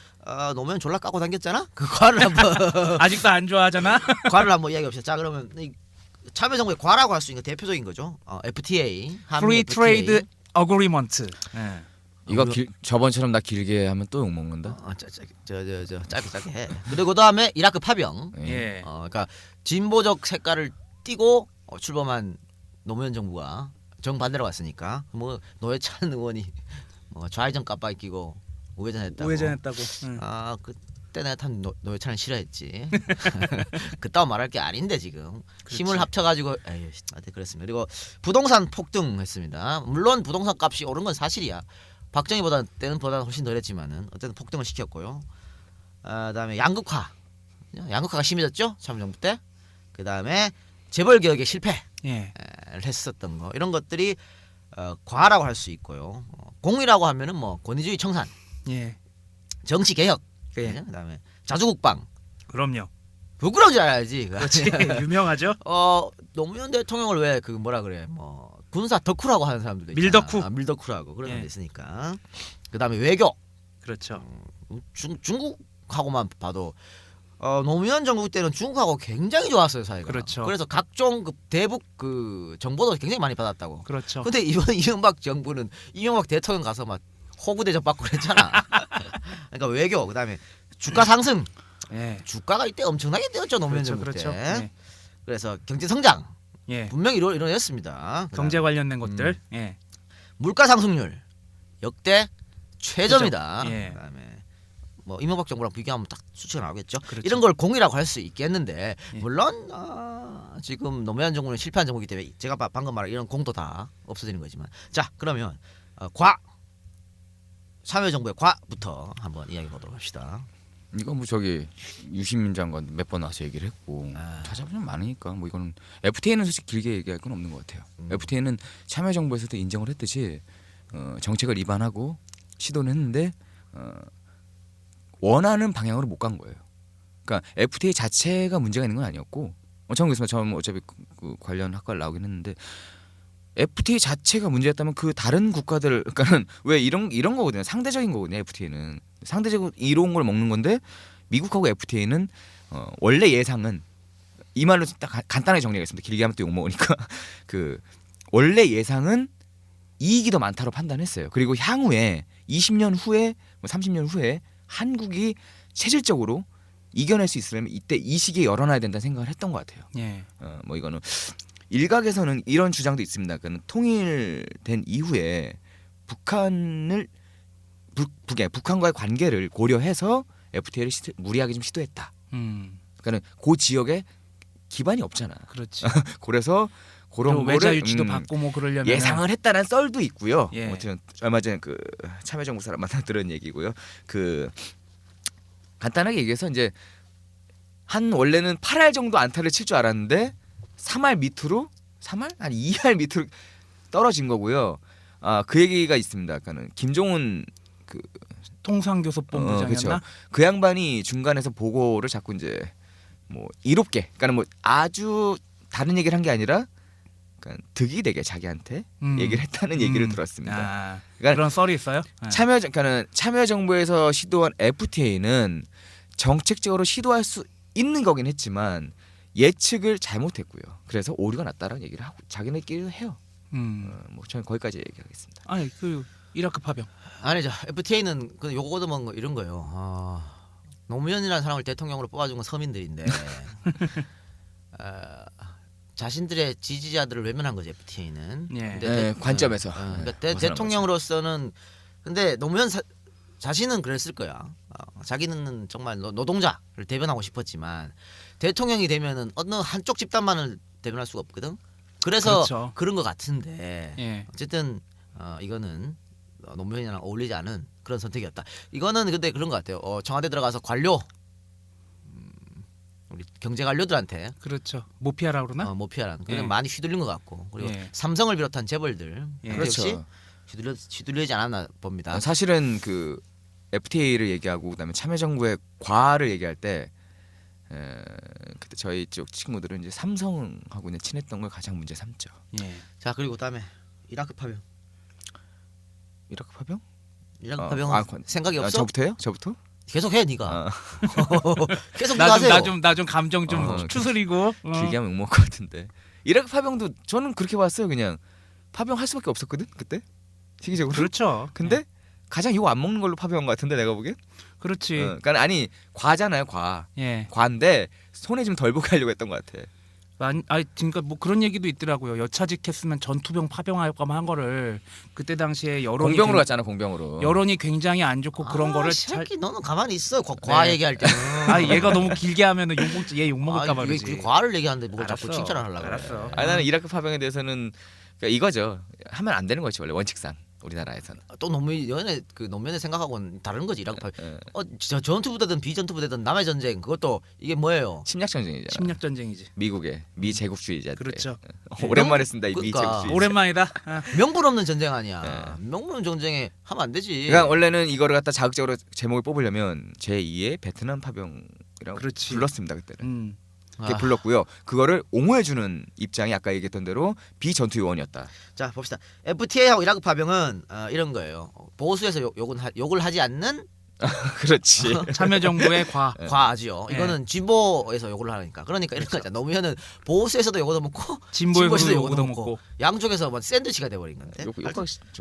노무현 졸라 까고 당겼잖아. 그 과를 한번 아직도 안 좋아하잖아. 과를 한번 이야기합시다. 자 그러면 이 참여정부의 과라고 할 수 있는 대표적인 거죠. FTA, Free FTA. Trade Agreement. 예. 이거 저번처럼 나 길게 하면 또 욕 먹는다. 짧게 해. 그리고 그다음에 이라크 파병. 예. 그러니까 진보적 색깔을 띠고 출범한 노무현 정부가 정반대로 갔으니까 뭐 노회찬 의원이 뭐 좌회전 깜빡이 끼고 우회전했다고. 우회전했다고. 그때 내가 참 노회찬을 싫어했지. 그따위 말할 게 아닌데 지금 힘을 합쳐가지고 에이 그랬습니다. 그리고 부동산 폭등했습니다. 물론 부동산 값이 오른 건 사실이야. 박정희보다 때는 훨씬 덜했지만은 어쨌든 폭등을 시켰고요. 그다음에 양극화가 심해졌죠 참여정부 때. 그다음에 재벌 개혁의 실패를 예. 했었던 거 이런 것들이 과라고 할 수 있고요. 공이라고 하면은 뭐 권위주의 청산, 예. 정치 개혁, 예. 그다음에 자주국방. 그럼요. 부끄러운 줄 알아야지. 그렇지. 유명하죠. 노무현 대통령을 왜 그 뭐라 그래 뭐 군사 덕후라고 하는 사람들도 있잖아. 밀덕후. 밀덕후라고 그런 예. 사람도 있으니까. 그다음에 외교. 그렇죠. 중국하고만 봐도 노무현 정부 때는 중국하고 굉장히 좋았어요 사이가. 그렇죠. 그래서 각종 그 대북 그 정보도 굉장히 많이 받았다고. 그렇죠. 근데 이번 이명박 정부는 이명박 대통령 가서 막 호구 대접 받고 그랬잖아. 그러니까 외교 그다음에 주가 상승. 예. 주가가 이때 엄청나게 뛰었죠 노무현 그렇죠. 정부 그렇죠. 때. 예. 그래서 경제 성장 예. 분명히 이뤄냈습니다. 경제 관련된 것들. 물가 상승률 역대 최저입니다. 최저. 예. 그다음에 뭐 이명박 정부랑 비교하면 딱 수치가 나오겠죠. 그렇죠. 이런 걸 공이라고 할 수 있겠는데 예. 물론 지금 노무현 정부는 실패한 정부이기 때문에 제가 방금 말한 이런 공도 다 없어지는 거지만 자 그러면 참여정부의 과부터 한번 이야기 보도록 합시다. 이거 뭐 저기 유시민 장관 몇 번 와서 얘기를 했고 아. 찾아보면 많으니까 뭐 이거는 FTA는 솔직히 길게 얘기할 건 없는 것 같아요. FTA는 참여정부에서도 인정을 했듯이 정책을 위반하고 시도는 했는데 원하는 방향으로 못 간 거예요. 그러니까 FTA 자체가 문제가 있는 건 아니었고 저는 그래서 저는 어차피 그 관련 학과를 나오긴 했는데 FTA 자체가 문제였다면 그 다른 국가들 그러니까는 왜 이런 거거든요. 상대적인 거거든요. FTA는 상대적으로 이로운 걸 먹는 건데 미국하고 FTA는 원래 예상은 이 말로 딱 간단하게 정리하겠습니다. 길게 하면 또 욕 먹으니까 그 원래 예상은 이익이 더 많다고 판단했어요. 그리고 향후에 20년 후에 뭐 30년 후에 한국이 체질적으로 이겨낼 수 있으려면 이때 이 시기에 열어놔야 된다는 생각을 했던 것 같아요. 예. 뭐 이거는 일각에서는 이런 주장도 있습니다. 그러니까 통일된 이후에 북한과의 관계를 고려해서 FTA를 무리하게 좀 시도했다. 그러니까 그 지역에 기반이 없잖아. 그렇지. 그래서 그런 외자 거를 유치도 받고 뭐 그러려면 예상을 했다는 썰도 있고요. 예. 아무튼 얼마 전에 그 참여정부 사람 만나 들은 얘기고요. 그 간단하게 얘기해서 이제 한 원래는 8할 정도 안타를 칠 줄 알았는데 3할 밑으로 3할 아니 2할 밑으로 떨어진 거고요. 그 얘기가 있습니다. 그러니까는 김종훈 그 통상교섭본부장이었나? 그렇죠. 그 양반이 중간에서 보고를 자꾸 이제 뭐 이롭게, 그러니까는 뭐 아주 다른 얘기를 한 게 아니라, 그러니까 득이 되게 자기한테 얘기를 했다는 얘기를 들었습니다. 그러니까 그런 썰이 있어요? 네. 그러니까 참여정부에서 시도한 FTA는 정책적으로 시도할 수 있는 거긴 했지만 예측을 잘못했고요. 그래서 오류가 났다라는 얘기를 하고 자기네끼리 해요. 뭐 저는 거기까지 얘기하겠습니다. 아니 그 이라크 파병. 아니죠. FTA는 그 요거도 뭐 이런 거예요. 노무현이라는 사람을 대통령으로 뽑아준 건 서민들인데 자신들의 지지자들을 외면한 거죠. FTA는. 예. 관점에서. 그러니까 벗어난 대통령으로서는 근데 노무현 자신은 그랬을 거야. 자기는 정말 노동자를 대변하고 싶었지만 대통령이 되면은 어느 한쪽 집단만을 대변할 수가 없거든. 그래서 그렇죠. 그런 것 같은데 예. 어쨌든 이거는 노무현이랑 어울리지 않은 그런 선택이었다. 이거는 근데 그런 것 같아요. 청와대 들어가서 관료 우리 경제 관료들한테 그렇죠. 모피아라 그러나? 모피아라는 그런 예. 많이 휘둘린 것 같고 그리고 예. 삼성을 비롯한 재벌들 예. 역시 휘둘리지 않았나 봅니다. 사실은 그 FTA를 얘기하고 그다음에 참여정부의 과를 얘기할 때 그때 저희 쪽 친구들은 이제 삼성하고 이제 친했던 걸 가장 문제 삼죠. 예. 자 그리고 그다음에 이라크 파병. 이라크 파병? 이라크 파병은 생각이 없어? 저부터요? 저부터? 계속 해 네가. 계속 네가 하세요. 나 좀 감정 좀 추스리고. 길게 하면 욕먹을 것 같은데 이라크 파병도 저는 그렇게 봤어요. 그냥 파병 할 수밖에 없었거든 그때 시기적으로. 그렇죠. 근데 가장 욕 안 먹는 걸로 파병한 것 같은데 내가 보기엔. 그렇지. 그러니까 아니 과잖아요 과. 예. 과인데 손해 좀 덜 보게 하려고 했던 것 같아. 그러니까 뭐 그런 얘기도 있더라고요. 여차직했으면 전투병 파병할 거만 한 거를 그때 당시에 여론이 공병으로 갔잖아 공병으로. 여론이 굉장히 안 좋고 그런 거를 새끼 너는 가만히 있어. 과 네. 얘기할 때는. 얘가 너무 길게 하면은 얘 욕 먹을까 봐 그 그러지. 과를 얘기하는데 뭘 자꾸 알았어. 칭찬을 하려고 그래. 알았어. 나는 이라크 파병에 대해서는 그러니까 이거죠. 하면 안 되는 거지 원래 원칙상 우리나라에서는. 또 노무현의 생각하고는 다른 거지 이라크 파병. 예. 저 전투부대든 비전투부대든 남의 전쟁 그것도 이게 뭐예요? 침략 전쟁이잖아. 침략 전쟁이지. 미국의 미 제국주의자들. 그렇죠. 오랜만에 쓴다 이 미 그러니까. 제국주의자. 오랜만이다. 명분 없는 전쟁 아니야. 명분 없는 전쟁에 하면 안 되지. 그러니까 원래는 이거를 갖다 자극적으로 제목을 뽑으려면 제2의 베트남 파병이라고 그렇지. 불렀습니다 그때는. 그렇게 아, 불렀고요. 그거를 옹호해주는 입장이 아까 얘기했던 대로 비전투 요원이었다. 자 봅시다. FTA하고 이라크 파병은 이런 거예요. 보수에서 욕을 하지 않는 그렇지. 참여정부의 과. 과지요. 예. 이거는 진보에서 욕을 하니까. 그러니까 이런 거잖아. 노무현은 보수에서도 욕을 먹고 진보에서도 욕을 욕을 먹고 먹고. 양쪽에서 뭐 샌드위치가 돼버린 건데. 욕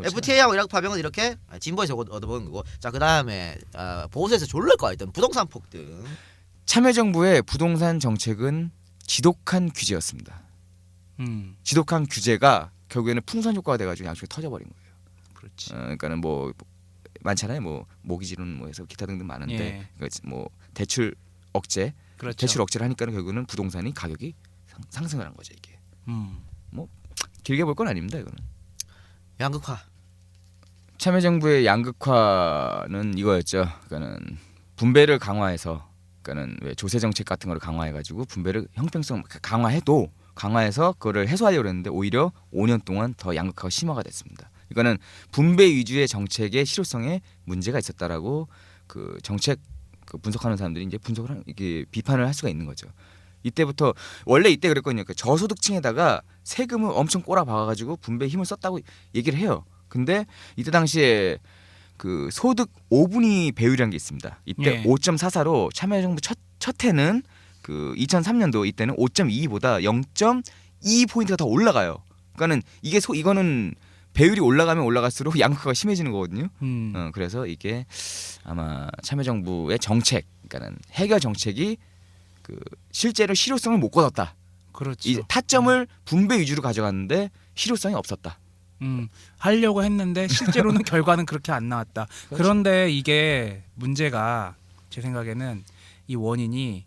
FTA하고 이라크 파병은 이렇게 진보에서 얻어먹은 거고. 자 그다음에 보수에서 졸랄 거 있던 부동산 폭등. 참여정부의 부동산 정책은 지독한 규제였습니다. 지독한 규제가 결국에는 풍선 효과가 돼가지고 양쪽에 터져버린 거예요. 그렇지. 그러니까는 뭐 많잖아요. 뭐 모기지론 뭐해서 기타 등등 많은데 예. 뭐 대출 억제, 그렇죠. 대출 억제를 하니까 결국은 부동산이 가격이 상승을 한 거죠 이게. 길게 볼 건 아닙니다 이거는. 양극화. 참여정부의 양극화는 이거였죠. 그러니까는 분배를 강화해서, 그러니까는 왜 조세 정책 같은 거를 강화해가지고 분배를 형평성 강화해서 그거를 해소하려고 했는데 오히려 5년 동안 더 양극화가 심화가 됐습니다. 이거는 분배 위주의 정책의 실효성에 문제가 있었다라고 그 정책 그 분석하는 사람들이 이제 이게 비판을 할 수가 있는 거죠. 이때부터 원래 이때 그랬거든요. 그 저소득층에다가 세금을 엄청 꼬라박아가지고 분배 힘을 썼다고 얘기를 해요. 근데 이때 당시에 그 소득 5분위 배율이라는 게 있습니다. 이때 예. 5.44로 참여정부 첫 해는 그 2003년도 이때는 5.22보다 0.2 포인트가 더 올라가요. 그러니까는 이거는 배율이 올라가면 올라갈수록 양극화가 심해지는 거거든요. 그래서 이게 아마 참여정부의 정책, 그러니까는 해결 정책이 그 실제로 실효성을 못 거뒀다. 그렇죠. 이 타점을 분배 위주로 가져갔는데 실효성이 없었다. 하려고 했는데 실제로는 결과는 그렇게 안 나왔다. 그런데 이게 문제가 제 생각에는 이 원인이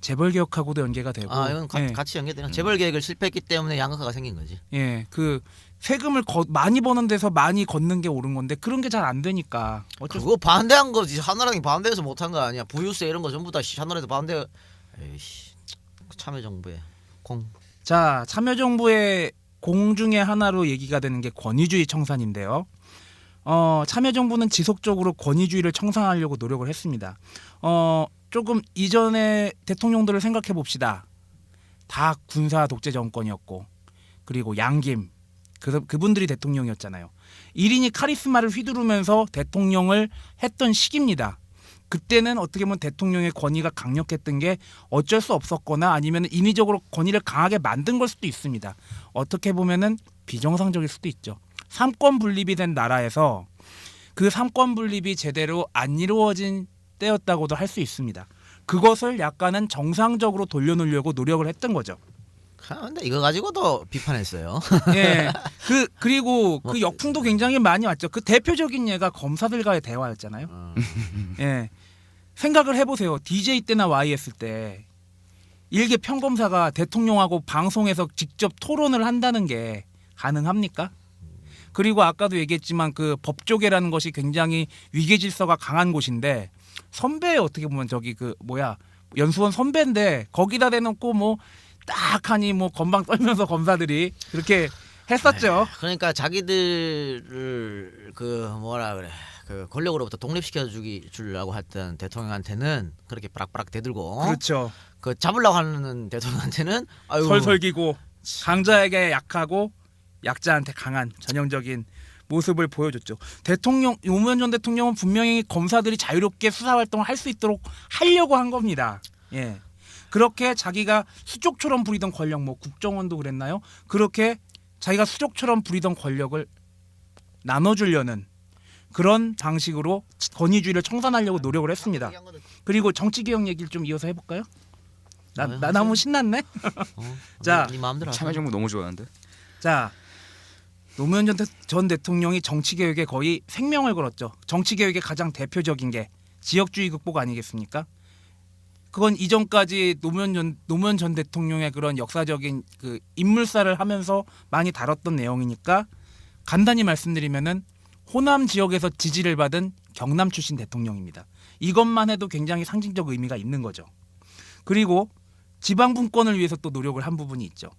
재벌 개혁하고도 연계가 되고, 이건 예, 같이 연계되는 재벌 계획을 실패했기 때문에 양극화가 생긴 거지. 예, 그 세금을 많이 버는 데서 많이 걷는 게 옳은 건데 그런 게 잘 안 되니까 그거 반대한 거지. 한나라당이 반대해서 못한 거 아니야. 부유세 이런 거 전부 다 한나라에서 반대. 에이씨, 참여정부의 공. 자, 참여정부의 공 중에 하나로 얘기가 되는 게 권위주의 청산인데요. 참여정부는 지속적으로 권위주의를 청산하려고 노력을 했습니다. 조금 이전의 대통령들을 생각해 봅시다. 다 군사 독재 정권이었고, 그리고 양김 그분들이 대통령이었잖아요. 1인이 카리스마를 휘두르면서 대통령을 했던 시기입니다. 그때는 어떻게 보면 대통령의 권위가 강력했던 게 어쩔 수 없었거나 아니면 인위적으로 권위를 강하게 만든 걸 수도 있습니다. 어떻게 보면은 비정상적일 수도 있죠. 삼권 분립이 된 나라에서 그 삼권 분립이 제대로 안 이루어진 때였다고도 할 수 있습니다. 그것을 약간은 정상적으로 돌려놓으려고 노력을 했던 거죠. 근데 이거 가지고도 비판했어요. 예. 그리고 그 역풍도 굉장히 많이 왔죠. 그 대표적인 예가 검사들과의 대화였잖아요. 예. 생각을 해보세요. DJ 때나 YS 때 일개 평검사가 대통령하고 방송에서 직접 토론을 한다는 게 가능합니까? 그리고 아까도 얘기했지만 그 법조계라는 것이 굉장히 위계 질서가 강한 곳인데 선배 어떻게 보면 저기 연수원 선배인데 거기다 대놓고 뭐 딱하니 뭐 건방 떨면서 검사들이 그렇게 했었죠. 그러니까 자기들을 그 권력으로부터 독립시켜 주려고 했던 대통령한테는 그렇게 빠락빠락 대들고 그렇죠. 그 잡으려고 하는 대통령한테는 설설기고 강자에게 약하고 약자한테 강한 전형적인 모습을 보여줬죠. 노무현 전 대통령은 분명히 검사들이 자유롭게 수사 활동을 할 수 있도록 하려고 한 겁니다. 예. 그렇게 자기가 수족처럼 부리던 권력, 뭐 국정원도 그랬나요? 그렇게 자기가 수족처럼 부리던 권력을 나눠주려는 그런 방식으로 권위주의를 청산하려고 노력을 했습니다. 그리고 정치개혁 얘기를 좀 이어서 해볼까요? 나 너무 신났네. 자, 네 마음대로 참여정부 너무 좋아하는데. 자, 노무현 전 대통령이 정치개혁에 거의 생명을 걸었죠. 정치개혁의 가장 대표적인 게 지역주의 극복 아니겠습니까? 그건 이전까지 노무현 전 대통령의 그런 역사적인 그 인물사를 하면서 많이 다뤘던 내용이니까 간단히 말씀드리면은 호남 지역에서 지지를 받은 경남 출신 대통령입니다. 이것만 해도 굉장히 상징적 의미가 있는 거죠. 그리고 지방 분권을 위해서 또 노력을 한 부분이 있죠.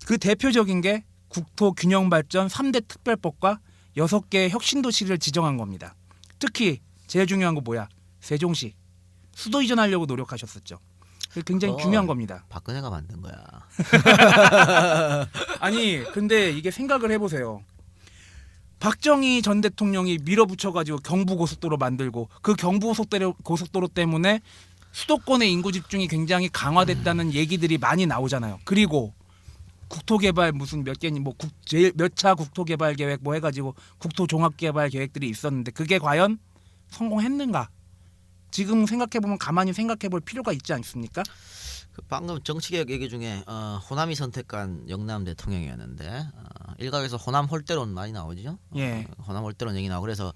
그 대표적인 게 국토 균형 발전 3대 특별법과 6개의 혁신도시를 지정한 겁니다. 특히 제일 중요한 거 뭐야? 세종시. 수도 이전하려고 노력하셨었죠. 굉장히 중요한 겁니다. 박근혜가 만든 거야. 아니 근데 이게 생각을 해보세요. 박정희 전 대통령이 밀어붙여가지고 경부고속도로 만들고 그 경부고속도로 때문에 수도권의 인구 집중이 굉장히 강화됐다는 얘기들이 많이 나오잖아요. 그리고 국토개발 무슨 몇 개니 뭐 몇 차 국토개발 계획 뭐 해가지고 국토종합개발 계획들이 있었는데 그게 과연 성공했는가? 지금 생각해보면 가만히 생각해볼 필요가 있지 않습니까? 방금 정치개혁 얘기 중에 호남이 선택한 영남 대통령이었는데 일각에서 호남 홀대론 많이 나오죠. 예. 호남 홀대론 얘기 나오고 그래서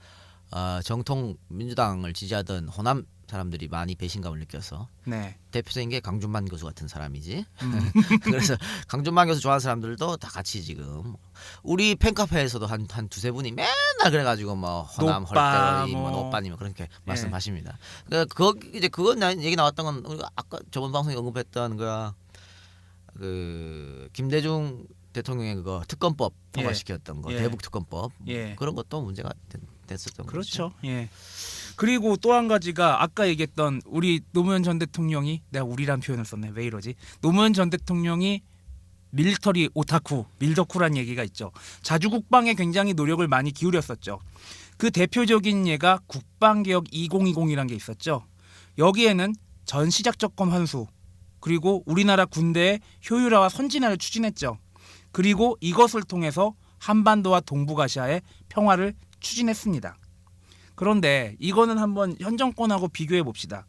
정통 민주당을 지지하던 호남 사람들이 많이 배신감을 느껴서 네. 대표적인 게 강준만 교수 같은 사람이지. 음. 그래서 강준만 교수 좋아하는 사람들도 다 같이 지금 우리 팬카페에서도 한 두세 분이 맨날 그래가지고 뭐 호남 노빠, 헐떡이 뭐 뭐. 노빠님 그렇게 말씀하십니다. 그러니까 이제 그건 얘기 나왔던 건 우리가 아까 저번 방송에 언급했던 거야. 그 김대중 대통령의 그거 특검법 통과시켰던 거 예. 대북 특검법 예. 그런 것도 문제가 됐었던 거죠. 그렇죠. 예. 그리고 또 한 가지가 아까 얘기했던 우리 노무현 전 대통령이 내가 우리란 표현을 썼네. 왜 이러지? 노무현 전 대통령이 밀리터리 오타쿠, 밀덕후란 얘기가 있죠. 자주 국방에 굉장히 노력을 많이 기울였었죠. 그 대표적인 예가 국방개혁 2020이라는 게 있었죠. 여기에는 전시작 접권 환수 그리고 우리나라 군대의 효율화와 선진화를 추진했죠. 그리고 이것을 통해서 한반도와 동북아시아의 평화를 추진했습니다. 그런데 이거는 한번 현 정권하고 비교해 봅시다.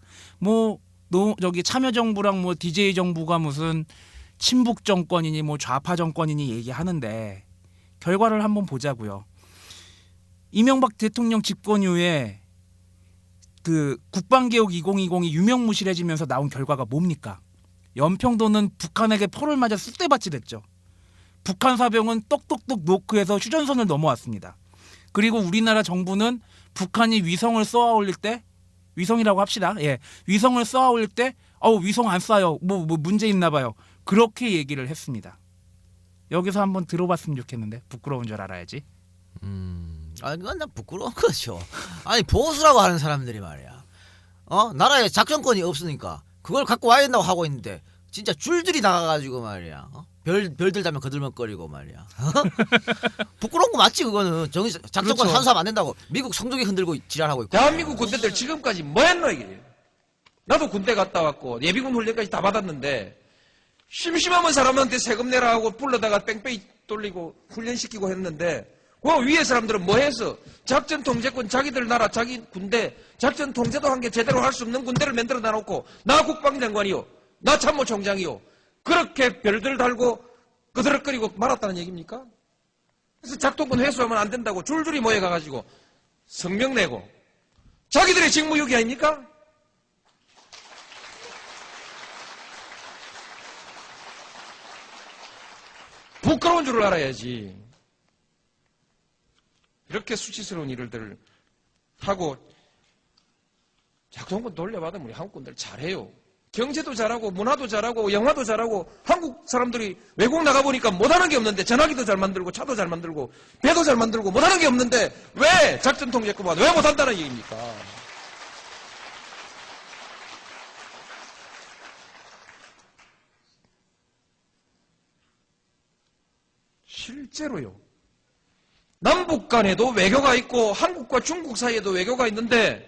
저기 참여정부랑 DJ 정부가 무슨 친북 정권이니 좌파 정권이니 얘기하는데 결과를 한번 보자고요. 이명박 대통령 집권 이후에 그 국방개혁 2020이 유명무실해지면서 나온 결과가 뭡니까? 연평도는 북한에게 포를 맞아 쑥대밭이 됐죠. 북한 사병은 똑똑똑 노크에서 휴전선을 넘어왔습니다. 그리고 우리나라 정부는 북한이 위성을 쏘아 올릴 때 위성이라고 합시다. 예, 위성을 쏘아 올릴 때 위성 안 쏴요. 뭐 문제 있나 봐요. 그렇게 얘기를 했습니다. 여기서 한번 들어봤으면 좋겠는데 부끄러운 줄 알아야지. 그건 나 부끄러운 거죠. 아니 보수라고 하는 사람들이 말이야. 나라에 작전권이 없으니까 그걸 갖고 와야 된다고 하고 있는데 진짜 줄줄이 나가가지고 말이야. 별들 자면 거들먹거리고 말이야. 부끄러운 거 맞지 그거는. 작전권 그렇죠. 환수하면 안 된다고 미국 성조기 흔들고 지랄하고 있고. 대한민국 군대들 지금까지 뭐 했노 이게? 나도 군대 갔다 왔고 예비군 훈련까지 다 받았는데 심심하면 사람한테 세금 내라 하고 불러다가 뺑뺑이 돌리고 훈련시키고 했는데 그 위에 사람들은 뭐 했어? 작전 통제권 자기들 나라 자기 군대 작전 통제도 한 게 제대로 할 수 없는 군대를 만들어 놔놓고 나 국방장관이요 나 참모총장이요 그렇게 별들 달고 그드럭거리고 말았다는 얘기입니까? 그래서 작동권 회수하면 안 된다고 줄줄이 모여가가지고 성명 내고 자기들의 직무유기 아닙니까? 부끄러운 줄을 알아야지. 이렇게 수치스러운 일들을 하고 작동권 돌려받으면 우리 한국군들 잘해요. 경제도 잘하고 문화도 잘하고 영화도 잘하고 한국 사람들이 외국 나가보니까 못하는 게 없는데 전화기도 잘 만들고 차도 잘 만들고 배도 잘 만들고 못하는 게 없는데 왜 작전 통제권만 왜 못한다는 얘기입니까? 실제로요. 남북 간에도 외교가 있고 한국과 중국 사이에도 외교가 있는데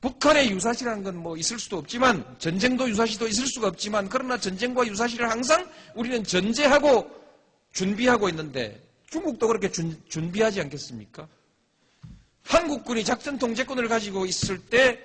북한의 유사시라는 건 뭐 있을 수도 없지만 전쟁도 유사시도 있을 수가 없지만 그러나 전쟁과 유사시를 항상 우리는 전제하고 준비하고 있는데 중국도 그렇게 준비하지 않겠습니까? 한국군이 작전 통제권을 가지고 있을 때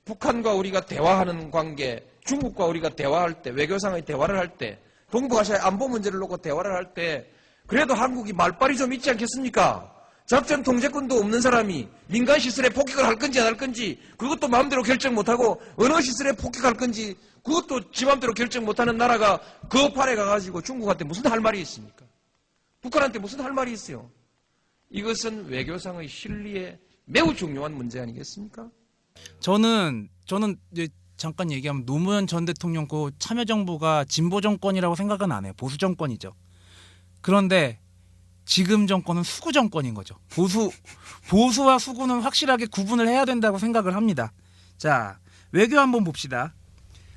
북한과 우리가 대화하는 관계, 중국과 우리가 대화할 때 외교상의 대화를 할 때 동북아시아의 안보 문제를 놓고 대화를 할 때 그래도 한국이 말빨이 좀 있지 않겠습니까? 작전 통제권도 없는 사람이 민간 시설에 폭격을 할 건지 안 할 건지 그것도 마음대로 결정 못하고 어느 시설에 폭격할 건지 그것도 지 마음대로 결정 못하는 나라가 그 판에 가가지고 중국한테 무슨 할 말이 있습니까? 북한한테 무슨 할 말이 있어요? 이것은 외교상의 실리에 매우 중요한 문제 아니겠습니까? 저는 이제 잠깐 얘기하면 노무현 전 대통령 그 참여정부가 진보 정권이라고 생각은 안 해요. 보수 정권이죠. 그런데 지금 정권은 수구 정권인 거죠. 보수와 수구는 확실하게 구분을 해야 된다고 생각을 합니다. 자, 외교 한번 봅시다.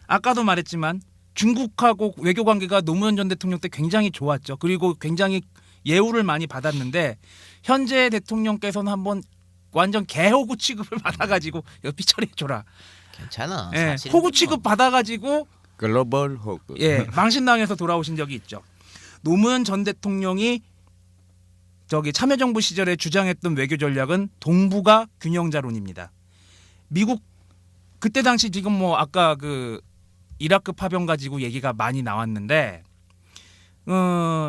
아까도 말했지만 중국하고 외교 관계가 노무현 전 대통령 때 굉장히 좋았죠. 그리고 굉장히 예우를 많이 받았는데 현재 대통령께서는 한번 완전 개호구 취급을 받아가지고 이거 삐처리해줘라. 괜찮아. 예, 사실은 호구 뭐. 취급 받아가지고 글로벌 호구. 예, 망신당해서 돌아오신 적이 있죠. 노무현 전 대통령이 저기 참여정부 시절에 주장했던 외교 전략은 동북아 균형자론입니다. 미국 그때 당시 지금 뭐 아까 그 이라크 파병 가지고 얘기가 많이 나왔는데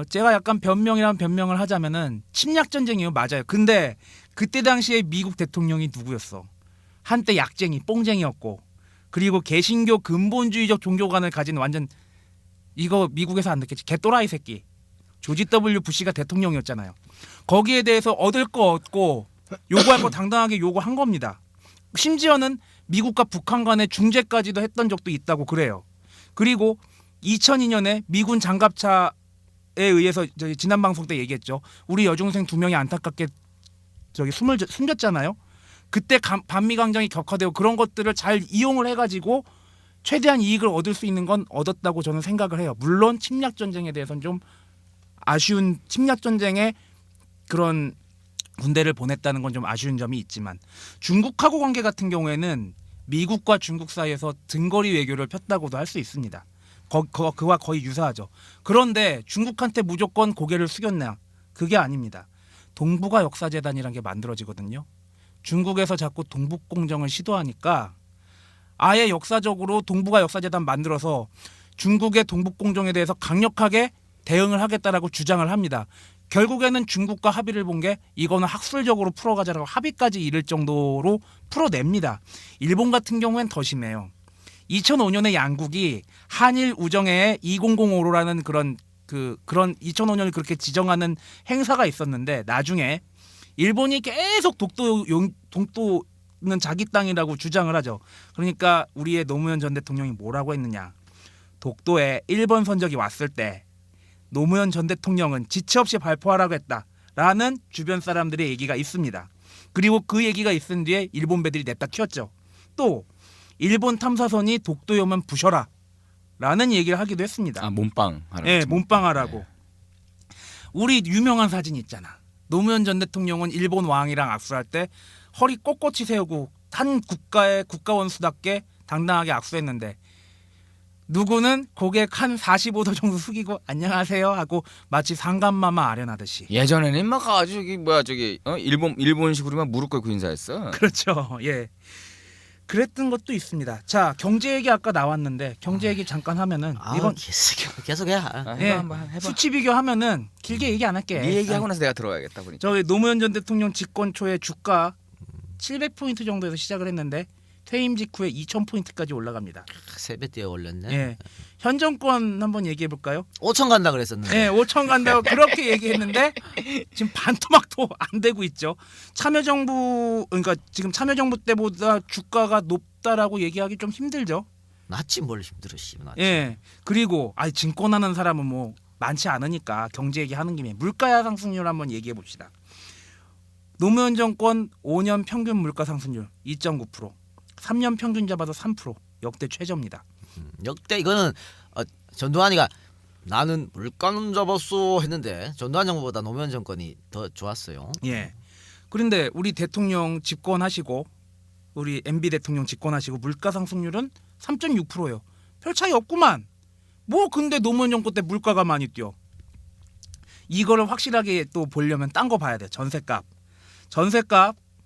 제가 약간 변명이란 변명을 하자면은 침략 전쟁이요, 맞아요. 근데 그때 당시에 미국 대통령이 누구였어? 한때 약쟁이, 뽕쟁이였고, 그리고 개신교 근본주의적 종교관을 가진 완전 이거 미국에서 안 듣겠지, 개또라이 새끼. 조지 W 부시가 대통령이었잖아요. 거기에 대해서 얻을 거 얻고 요구할 거 당당하게 요구한 겁니다. 심지어는 미국과 북한 간의 중재까지도 했던 적도 있다고 그래요. 그리고 2002년에 미군 장갑차에 의해서 저희 지난 방송 때 얘기했죠. 우리 여중생 2명이 안타깝게 숨졌잖아요. 그때 반미 강정이 격화되고 그런 것들을 잘 이용을 해가지고 최대한 이익을 얻을 수 있는 건 얻었다고 저는 생각을 해요. 물론 침략 전쟁에 대해서는 좀 아쉬운, 침략 전쟁에 그런 군대를 보냈다는 건 좀 아쉬운 점이 있지만, 중국하고 관계 같은 경우에는 미국과 중국 사이에서 등거리 외교를 폈다고도 할 수 있습니다. 그와 거의 유사하죠. 그런데 중국한테 무조건 고개를 숙였냐? 그게 아닙니다. 동북아 역사재단이라는 게 만들어지거든요. 중국에서 자꾸 동북공정을 시도하니까 아예 역사적으로 동북아 역사재단 만들어서 중국의 동북공정에 대해서 강력하게 대응을 하겠다라고 주장을 합니다. 결국에는 중국과 합의를 본 게 이거는 학술적으로 풀어가자라고 합의까지 이를 정도로 풀어냅니다. 일본 같은 경우엔 더 심해요. 2005년에 양국이 한일 우정회의 2005로라는 그런 2005년을 그렇게 지정하는 행사가 있었는데, 나중에 일본이 계속 독도는 자기 땅이라고 주장을 하죠. 그러니까 우리의 노무현 전 대통령이 뭐라고 했느냐? 독도에 일본 선적이 왔을 때 노무현 전 대통령은 지체 없이 발포하라고 했다라는 주변 사람들의 얘기가 있습니다. 그리고 그 얘기가 있은 뒤에 일본 배들이 냅다 튀었죠. 또 일본 탐사선이 독도에 오면 부셔라 라는 얘기를 하기도 했습니다. 아, 몸빵 하라고. 네, 몸빵하라고. 우리 유명한 사진 있잖아. 노무현 전 대통령은 일본 왕이랑 악수할 때 허리 꼿꼿이 세우고 한 국가의 국가원수답게 당당하게 악수했는데, 누구는 고개 한 45도 정도 숙이고 안녕하세요 하고 마치 상감마마 아련하듯이. 예전에는 막 가지고 일본식으로만 무릎 꿇고 인사했어. 그렇죠. 예. 그랬던 것도 있습니다. 자, 경제 얘기 아까 나왔는데 경제 얘기 잠깐 하면은 이건 계속해. 예, 해봐. 수치 비교하면은 길게 얘기 안 할게. 네 얘기하고 나서 내가 들어야겠다 보니까. 저희 노무현 전 대통령 집권 초에 주가 700포인트 정도에서 시작을 했는데 퇴임 직후에 2000포인트까지 올라갑니다. 3배 뛰어 올렸네. 예. 현 정권 한번 얘기해 볼까요? 5천 간다 그랬었는데. 예, 5천 간다고 그렇게 얘기했는데 지금 반토막도 안 되고 있죠. 참여정부, 그러니까 지금 참여정부 때보다 주가가 높다라고 얘기하기 좀 힘들죠. 낫지 뭘 힘들어 씨. 낫지. 예. 그리고 증권하는 사람은 뭐 많지 않으니까 경제 얘기하는 김에 물가 상승률 한번 얘기해 봅시다. 노무현 정권 5년 평균 물가 상승률 2.9%, 3년 평균 잡아도 3%, 역대 최저입니다. 역대 이거는 전두환이가 나는 물가는 잡았어 했는데 전두환 정부보다 노무현 정권이 더 좋았어요. 예. 그런데 우리 대통령 집권하시고 우리 MB 대통령 집권하시고 물가 상승률은 3.6%예요. 별 차이 없구만. 뭐 근데 노무현 정권 때 물가가 많이 뛰어. 이거를 확실하게 또 보려면 딴 거 봐야 돼요. 전셋값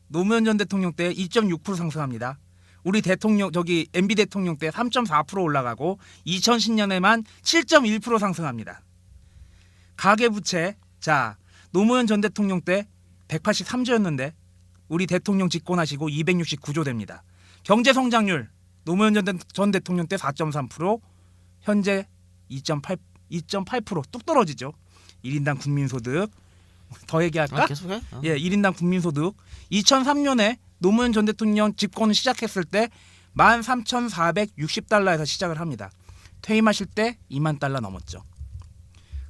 노무현 전 대통령 때 2.6% 상승합니다. 우리 대통령 MB 대통령 때 3.4% 올라가고 2010년에만 7.1% 상승합니다. 가계부채, 자, 노무현 전 대통령 때 183조였는데 우리 대통령 집권하시고 269조 됩니다. 경제 성장률, 노무현 전 대통령 때 4.3%, 현재 2.8% 뚝 떨어지죠. 1인당 국민소득 더 얘기할까? 계속해. 예, 1인당 국민소득 2003년에 노무현 전 대통령 집권을 시작했을 때 13,460달러에서 시작을 합니다. 퇴임하실 때 2만 달러 넘었죠.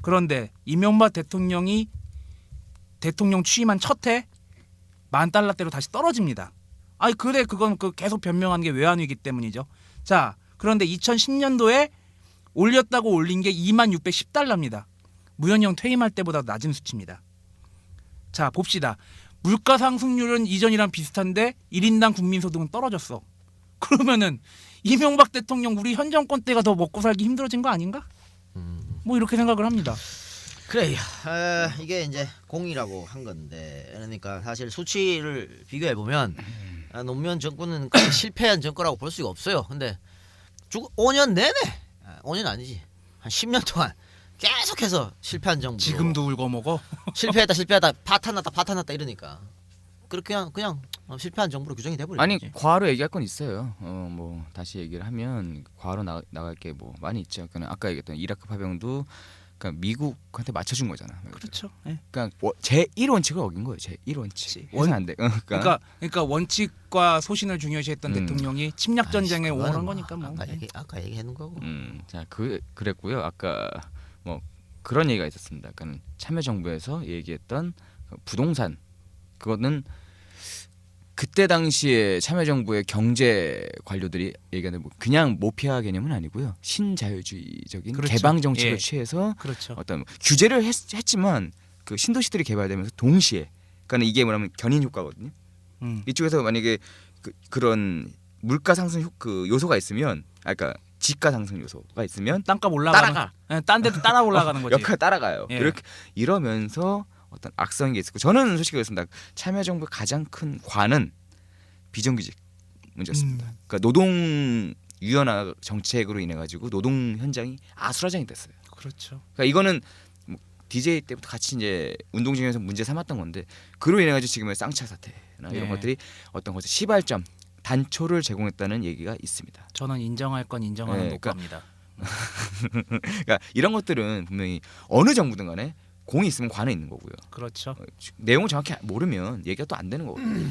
그런데 이명박 대통령이 대통령 취임한 첫 해 10,000달러대로 다시 떨어집니다. 그래 그건 계속 변명하는 게 외환위기 때문이죠. 자, 그런데 2010년도에 올렸다고 올린 게 2610달러입니다. 무현영 퇴임할 때보다 낮은 수치입니다. 자, 봅시다. 물가 상승률은 이전이랑 비슷한데 1인당 국민소득은 떨어졌어. 그러면은 이명박 대통령 우리 현 정권 때가 더 먹고 살기 힘들어진 거 아닌가? 뭐 이렇게 생각을 합니다. 그래, 이게 이제 공이라고 한 건데, 그러니까 사실 수치를 비교해 보면 노무현 정권은 실패한 정권이라고 볼 수가 없어요. 근데 5년 내내, 5년 아니지, 한 10년 동안 계속해서 실패한 정부. 지금도 울고 먹어. 실패했다 파탄 났다 이러니까 그렇게 그냥 실패한 정부로 규정이 돼버리지. 아니 과로 얘기할 건 있어요. 뭐 다시 얘기를 하면 과로 나갈 게 뭐 많이 있죠. 그냥 아까 얘기했던 이라크 파병도 그러니까 미국한테 맞춰준 거잖아. 그렇죠. 예. 그러니까 제 1원칙을 어긴 거예요. 제 1원칙. 해서 안 돼. 그러니까 원칙과 소신을 중요시했던 대통령이 침략 전쟁에 아이씨, 옹호한 그거는 거니까 뭐. 아까 얘기해놓은 거고. 자, 그랬고요. 아까 뭐 그런 얘기가 있었습니다. 그러니까 참여정부에서 얘기했던 그 부동산 그거는 그때 당시에 참여정부의 경제 관료들이 얘기하는 뭐 그냥 모피아 개념은 아니고요. 신자유주의적인 그렇죠. 개방 정책을 예. 취해서 그렇죠. 어떤 규제를 했지만 그 신도시들이 개발되면서 동시에 그러니까 이게 뭐냐면 견인 효과거든요. 이쪽에서 만약에 그런 물가 상승 그 요소가 있으면 그러니까 지가 상승 요소가 있으면 땅값 올라가는. 따라가. 예, 딴 데도 따라 올라가는 거지. 역할 따라가요. 예. 이렇게 이러면서 어떤 악성이 있었고 저는 솔직히 그렇습니다. 참여정부의 가장 큰 관은 비정규직 문제였습니다. 그러니까 노동 유연화 정책으로 인해 가지고 노동 현장이 아수라장이 됐어요. 그렇죠. 그러니까 이거는 뭐 DJ 때부터 같이 이제 운동 중에서 문제 삼았던 건데 그로 인해 가지고 지금의 쌍차 사태나 이런 예. 것들이 어떤 것을 시발점 단초를 제공했다는 얘기가 있습니다. 저는 인정할 건 인정하는 예, 녹화입니다. 그러니까 이런 것들은 분명히 어느 정부든 간에 공이 있으면 관은 있는 거고요. 그렇죠. 내용을 정확히 모르면 얘기가 또 안 되는 거거든요.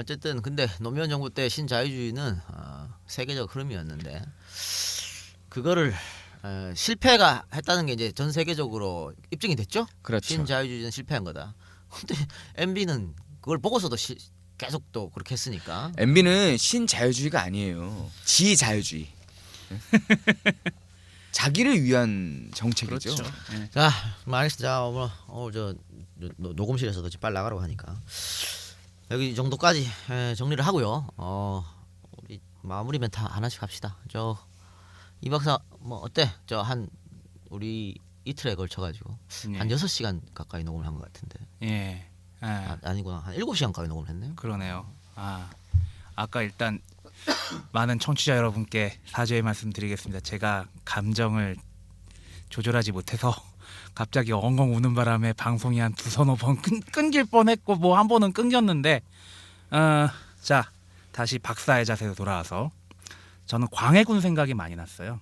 어쨌든 근데 노무현 정부 때 신자유주의는 세계적 흐름이었는데 그거를 실패가 했다는 게 이제 전 세계적으로 입증이 됐죠. 그렇죠. 신자유주의는 실패한 거다. 근데 MB는 그걸 보고서도 계속 또 그렇게 했으니까. MB는 신자유주의가 아니에요. 지자유주의. 자기를 위한 정책이죠. 그렇죠. 예. 자, 알겠습니다. 자, 오늘 저 녹음실에서도 지금 빨리 나가라고 하니까 여기 정도까지 정리를 하고요. 우리 마무리 멘트 하나씩 합시다. 저 이 박사 뭐 어때? 저 한 우리 이틀에 걸쳐 가지고 예. 한 6시간 가까이 녹음을 한 것 같은데. 예. 아니구나. 한 7시간 가까이 녹음을 했네요. 그러네요. 아까 일단 많은 청취자 여러분께 사죄의 말씀드리겠습니다. 제가 감정을 조절하지 못해서 갑자기 엉엉 우는 바람에 방송이 한 두서너 번 끊길 뻔했고 뭐 한 번은 끊겼는데 자 다시 박사의 자세로 돌아와서 저는 광해군 생각이 많이 났어요.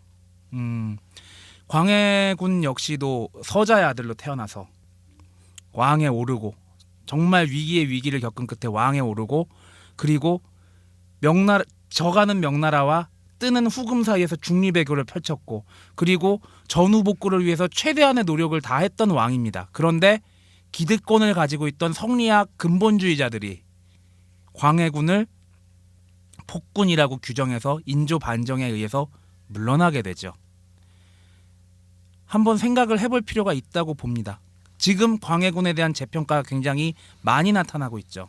광해군 역시도 서자의 아들로 태어나서 왕에 오르고 정말 위기의 위기를 겪은 끝에 왕에 오르고 그리고 져가는 명나라와 뜨는 후금 사이에서 중리배교를 펼쳤고 그리고 전후복구를 위해서 최대한의 노력을 다했던 왕입니다. 그런데 기득권을 가지고 있던 성리학 근본주의자들이 광해군을 폭군이라고 규정해서 인조 반정에 의해서 물러나게 되죠. 한번 생각을 해볼 필요가 있다고 봅니다. 지금 광해군에 대한 재평가가 굉장히 많이 나타나고 있죠.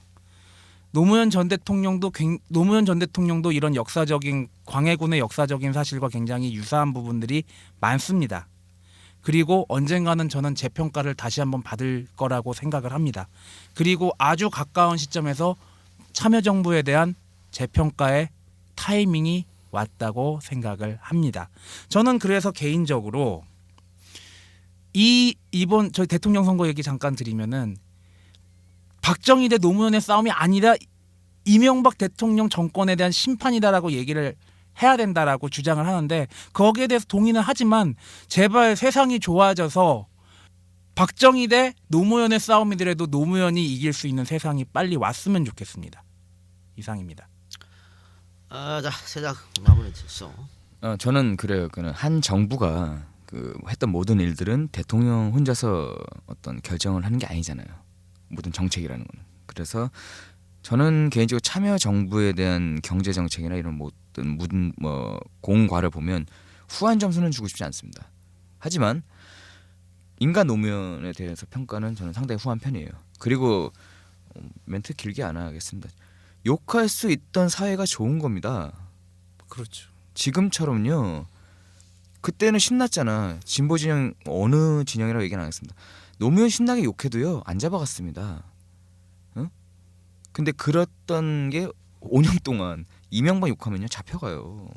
노무현 전 대통령도 이런 역사적인 광해군의 역사적인 사실과 굉장히 유사한 부분들이 많습니다. 그리고 언젠가는 저는 재평가를 다시 한번 받을 거라고 생각을 합니다. 그리고 아주 가까운 시점에서 참여정부에 대한 재평가의 타이밍이 왔다고 생각을 합니다. 저는 그래서 개인적으로 이번 저희 대통령 선거 얘기 잠깐 드리면은 박정희 대 노무현의 싸움이 아니라 이명박 대통령 정권에 대한 심판이다라고 얘기를 해야 된다라고 주장을 하는데 거기에 대해서 동의는 하지만 제발 세상이 좋아져서 박정희 대 노무현의 싸움이더라도 노무현이 이길 수 있는 세상이 빨리 왔으면 좋겠습니다. 이상입니다. 자, 세작 마무리 됐어. 저는 그래요. 그는 한 정부가 했던 모든 일들은 대통령 혼자서 어떤 결정을 하는 게 아니잖아요. 모든 정책이라는 거는. 그래서 저는 개인적으로 참여 정부에 대한 경제 정책이나 이런 모든 공과를 보면 후한 점수는 주고 싶지 않습니다. 하지만 인간 노무현에 대해서 평가는 저는 상당히 후한 편이에요. 그리고 멘트 길게 안 하겠습니다. 욕할 수 있던 사회가 좋은 겁니다. 그렇죠. 지금처럼요. 그때는 신났잖아. 진보 진영 어느 진영이라고 얘기는 안 하겠습니다. 노무현 신나게 욕해도요 안 잡아갔습니다. 응? 근데 그랬던 게 5년 동안 이명박 욕하면요 잡혀가요.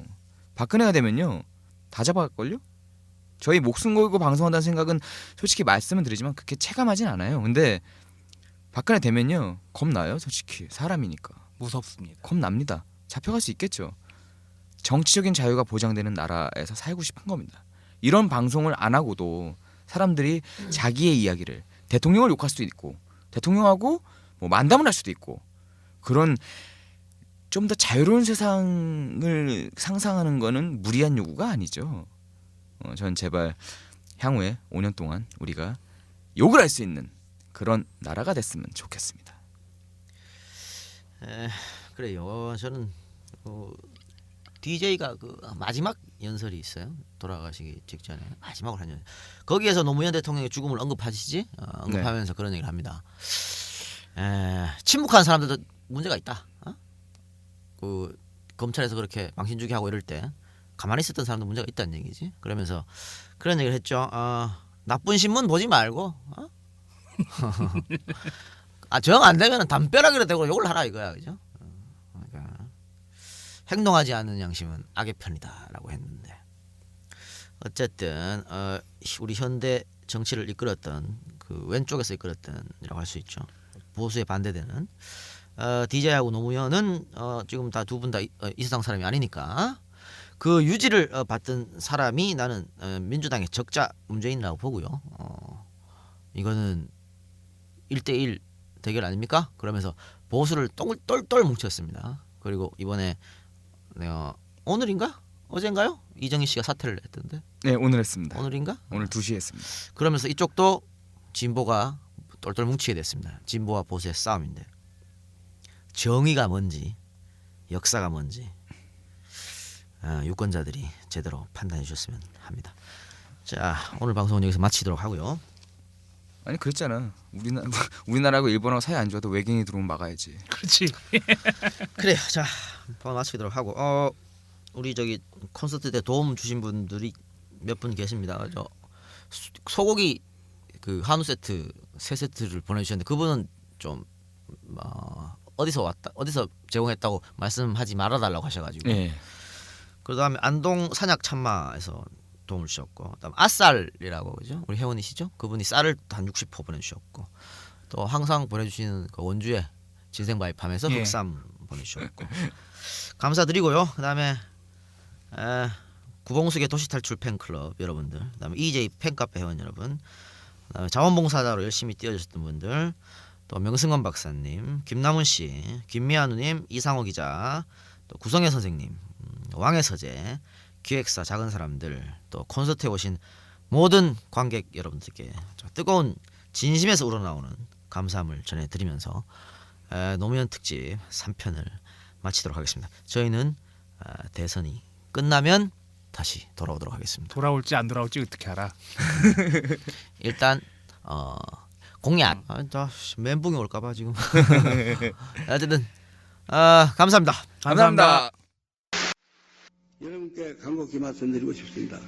박근혜가 되면요 다 잡아갈걸요? 저희 목숨 걸고 방송한다는 생각은 솔직히 말씀은 드리지만 그렇게 체감하진 않아요. 근데 박근혜 되면요 겁나요. 솔직히 사람이니까 무섭습니다. 겁납니다. 잡혀갈 수 있겠죠. 정치적인 자유가 보장되는 나라에서 살고 싶은 겁니다. 이런 방송을 안 하고도 사람들이 자기의 이야기를 대통령을 욕할 수도 있고 대통령하고 뭐 만담을 할 수도 있고 그런 좀 더 자유로운 세상을 상상하는 거는 무리한 요구가 아니죠. 전 제발 향후에 5년 동안 우리가 욕을 할 수 있는 그런 나라가 됐으면 좋겠습니다. 그래요. 저는 DJ가 그 마지막 연설이 있어요. 돌아가시기 직전에 마지막으로 한 연설. 거기에서 노무현 대통령의 죽음을 언급하시지 언급하면서 그런 얘기를 합니다. 침묵한 사람들도 문제가 있다. 그 검찰에서 그렇게 망신주기 하고 이럴 때 가만히 있었던 사람도 문제가 있다는 얘기지. 그러면서 그런 얘기를 했죠. 나쁜 신문 보지 말고 정 안 되면 담벼락이라 대고 욕을 하라 이거야, 그죠? 그러니까 행동하지 않는 양심은 악의 편이다라고 했는데 어쨌든 우리 현대 정치를 이끌었던 그 왼쪽에서 이끌었던이라고 할 수 있죠. 보수에 반대되는 DJ하고 노무현은 지금 다 두 분 다 이 세상 사람이 아니니까 그 유지를 받던 사람이 나는 민주당의 적자 문재인이라고 보고요. 이거는 1대1 대결 아닙니까? 그러면서 보수를 똘똘 뭉쳤습니다. 그리고 이번에 오늘인가? 어젠가요? 이정희 씨가 사퇴를 했던데. 네, 오늘 했습니다. 오늘인가? 오늘 2시에 했습니다. 그러면서 이쪽도 진보가 똘똘 뭉치게 됐습니다. 진보와 보수의 싸움인데 정의가 뭔지 역사가 뭔지 유권자들이 제대로 판단해 주셨으면 합니다. 자, 오늘 방송은 여기서 마치도록 하고요. 아니 그랬잖아. 우리나라하고 일본하고 사이 안 좋아도 외계인이 들어오면 막아야지. 그렇지. 그래요. 자, 방송 마치도록 하고 우리 저기 콘서트 때 도움 주신 분들이 몇 분 계십니다. 저 소고기 그 한우 세트 3세트를 보내주셨는데 그분은 좀 어디서 제공했다고 말씀하지 말아달라고 하셔가지고 네. 그다음에 안동 산약 참마에서 도움을 주셨고 그다음 아쌀이라고 그죠? 우리 회원이시죠? 그분이 쌀을 한 60포 보내주셨고 또 항상 보내주시는 그 원주의 진생바이팜에서 예. 흑삼 보내주셨고 감사드리고요. 그다음에 구봉숙의 도시탈출 팬클럽 여러분들, 그다음에 EJ 팬카페 회원 여러분, 그다음에 자원봉사자로 열심히 뛰어주셨던 분들, 또 명승원 박사님, 김남훈 씨, 김미아누님, 이상호 기자, 또 구성애 선생님, 왕의 서재, 기획사 작은 사람들, 또 콘서트에 오신 모든 관객 여러분들께 뜨거운 진심에서 우러나오는 감사함을 전해드리면서 노무현 특집 3편을 마치도록 하겠습니다. 저희는 대선이 끝나면 다시 돌아오도록 하겠습니다. 돌아올지 안 돌아올지 어떻게 알아? 일단 공약 멘붕이 올까봐 지금 어쨌든 감사합니다. 감사합니다. 여러분께 간곡히 말씀드리고 싶습니다.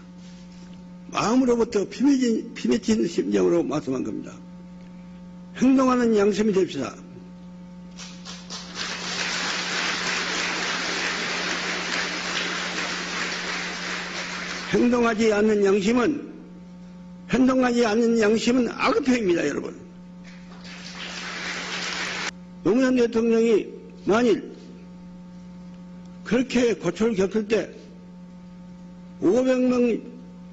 마음으로부터 피맺힌 심정으로 말씀한 겁니다. 행동하는 양심이 됩시다. 행동하지 않는 양심은 악의표입니다, 여러분. 노무현 대통령이 만일 그렇게 고초를 겪을 때 500명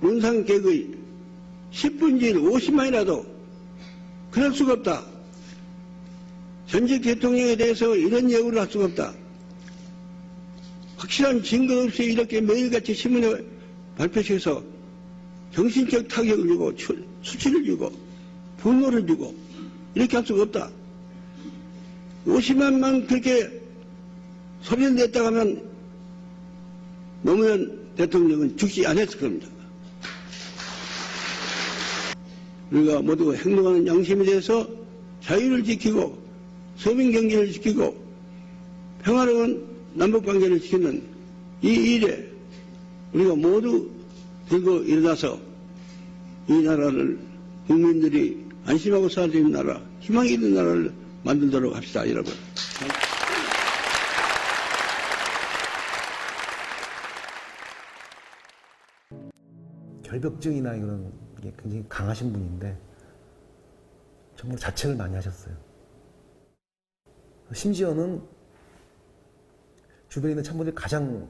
문상객의 10분의 1, 50만이라도 그럴 수가 없다. 전직 대통령에 대해서 이런 예우를 할 수가 없다. 확실한 증거 없이 이렇게 매일같이 신문에 발표해서 정신적 타격을 주고 수치를 주고 분노를 주고 이렇게 할 수가 없다. 50만만 그렇게 소리를 냈다고 하면 노무현 대통령은 죽지 않았을 겁니다. 우리가 모두 행동하는 양심에 대해서 자유를 지키고 서민 경제를 지키고 평화로운 남북관계를 지키는 이 일에 우리가 모두 들고 일어나서 이 나라를 국민들이 안심하고 살 수 있는 나라, 희망이 있는 나라를 만들도록 합시다, 여러분. 결벽증이나 이런 게 굉장히 강하신 분인데 정말 자책을 많이 하셨어요. 심지어는 주변에 있는 참모들이 가장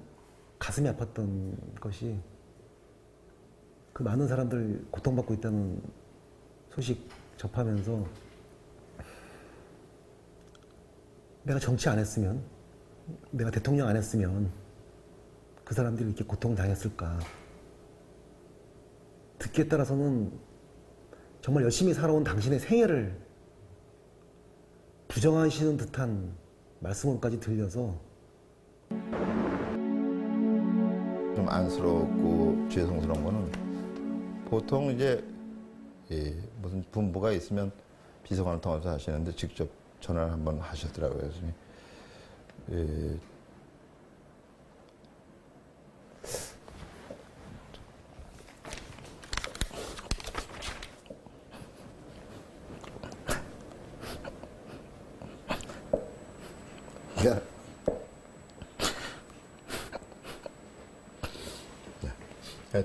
가슴이 아팠던 것이 그 많은 사람들 고통받고 있다는 소식 접하면서 내가 정치 안 했으면, 내가 대통령 안 했으면 그 사람들이 이렇게 고통당했을까. 듣기에 따라서는 정말 열심히 살아온 당신의 생애를 부정하시는 듯한 말씀으로까지 들려서 좀 안쓰럽고 죄송스러운 거는 보통 이제 무슨 분부가 있으면 비서관을 통해서 하시는데 직접 전화를 한번 하셨더라고요. 그래서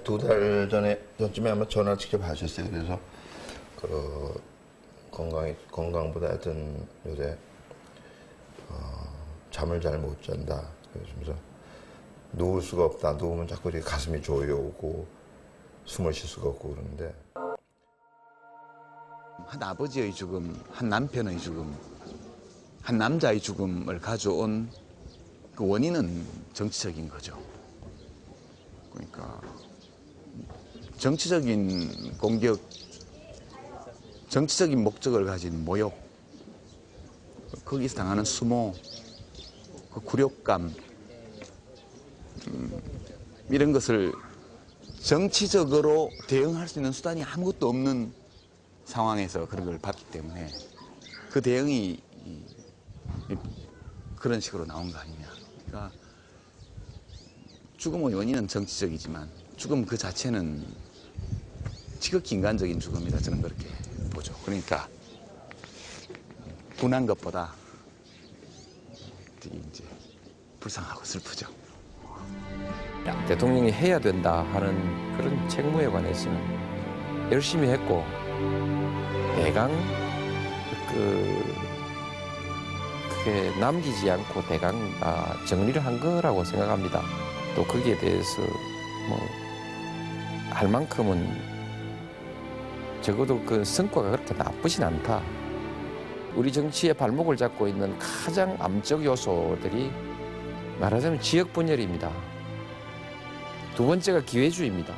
두 달 전쯤에 아마 전화를 직접 하셨어요. 그래서 그 건강보다 하여튼 요새 잠을 잘 못 잔다. 그러면서 누울 수가 없다. 누우면 자꾸 이렇게 가슴이 조여오고 숨을 쉴 수가 없고 그러는데. 한 아버지의 죽음, 한 남편의 죽음, 한 남자의 죽음을 가져온 그 원인은 정치적인 거죠. 그러니까 정치적인 공격, 정치적인 목적을 가진 모욕, 거기서 당하는 수모, 그 굴욕감, 이런 것을 정치적으로 대응할 수 있는 수단이 아무것도 없는 상황에서 그런 걸 봤기 때문에 그 대응이 그런 식으로 나온 거 아니냐. 그러니까 죽음의 원인은 정치적이지만 죽음 그 자체는 지극히 인간적인 죽음이다. 저는 그렇게 보죠. 그러니까 분한 것보다 이제 불쌍하고 슬프죠. 대통령이 해야 된다 하는 그런 책무에 관해서는 열심히 했고 대강 그게 남기지 않고 대강 정리를 한 거라고 생각합니다. 또 거기에 대해서 뭐 할 만큼은 적어도 그 성과가 그렇게 나쁘진 않다. 우리 정치의 발목을 잡고 있는 가장 암적 요소들이 말하자면 지역 분열입니다. 두 번째가 기회주의입니다.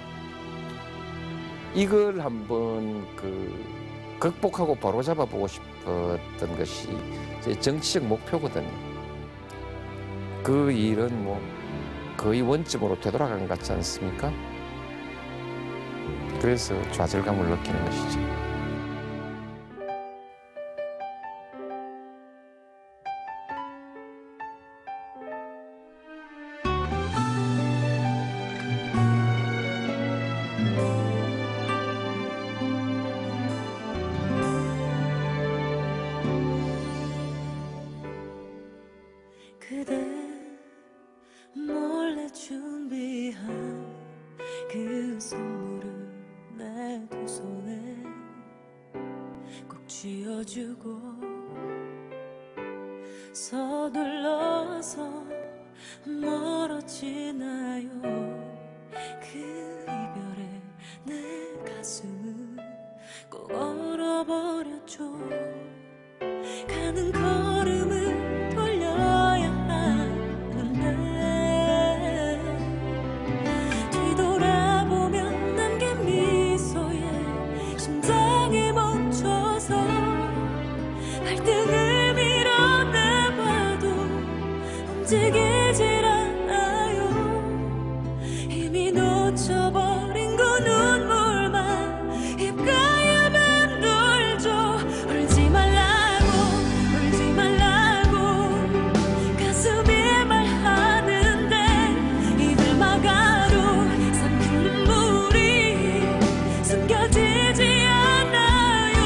이걸 한번 극복하고 바로잡아 보고 싶었던 것이 제 정치적 목표거든요. 그 일은 뭐 거의 원점으로 되돌아간 것 같지 않습니까? 그래서 좌절감을 느끼는 것이죠. 그대 몰래 준비한 그 선물을 내 두 손에 꼭 쥐어주고 서둘러서 멀어지나요. 그 이별에 내 가슴은 꼭 얼어버렸죠. 가는 걸음을 돌려야 하는데 뒤돌아보면 남긴 미소에 심장이 멈춰서 발등을 밀어내봐도 움직이질 않아요. 이미 놓쳐버린 그 눈물만 입가에 맴돌죠. 울지 말라고 울지 말라고 가슴이 말하는데 입을 막아도 삼킨 눈물이 숨겨지지 않아요.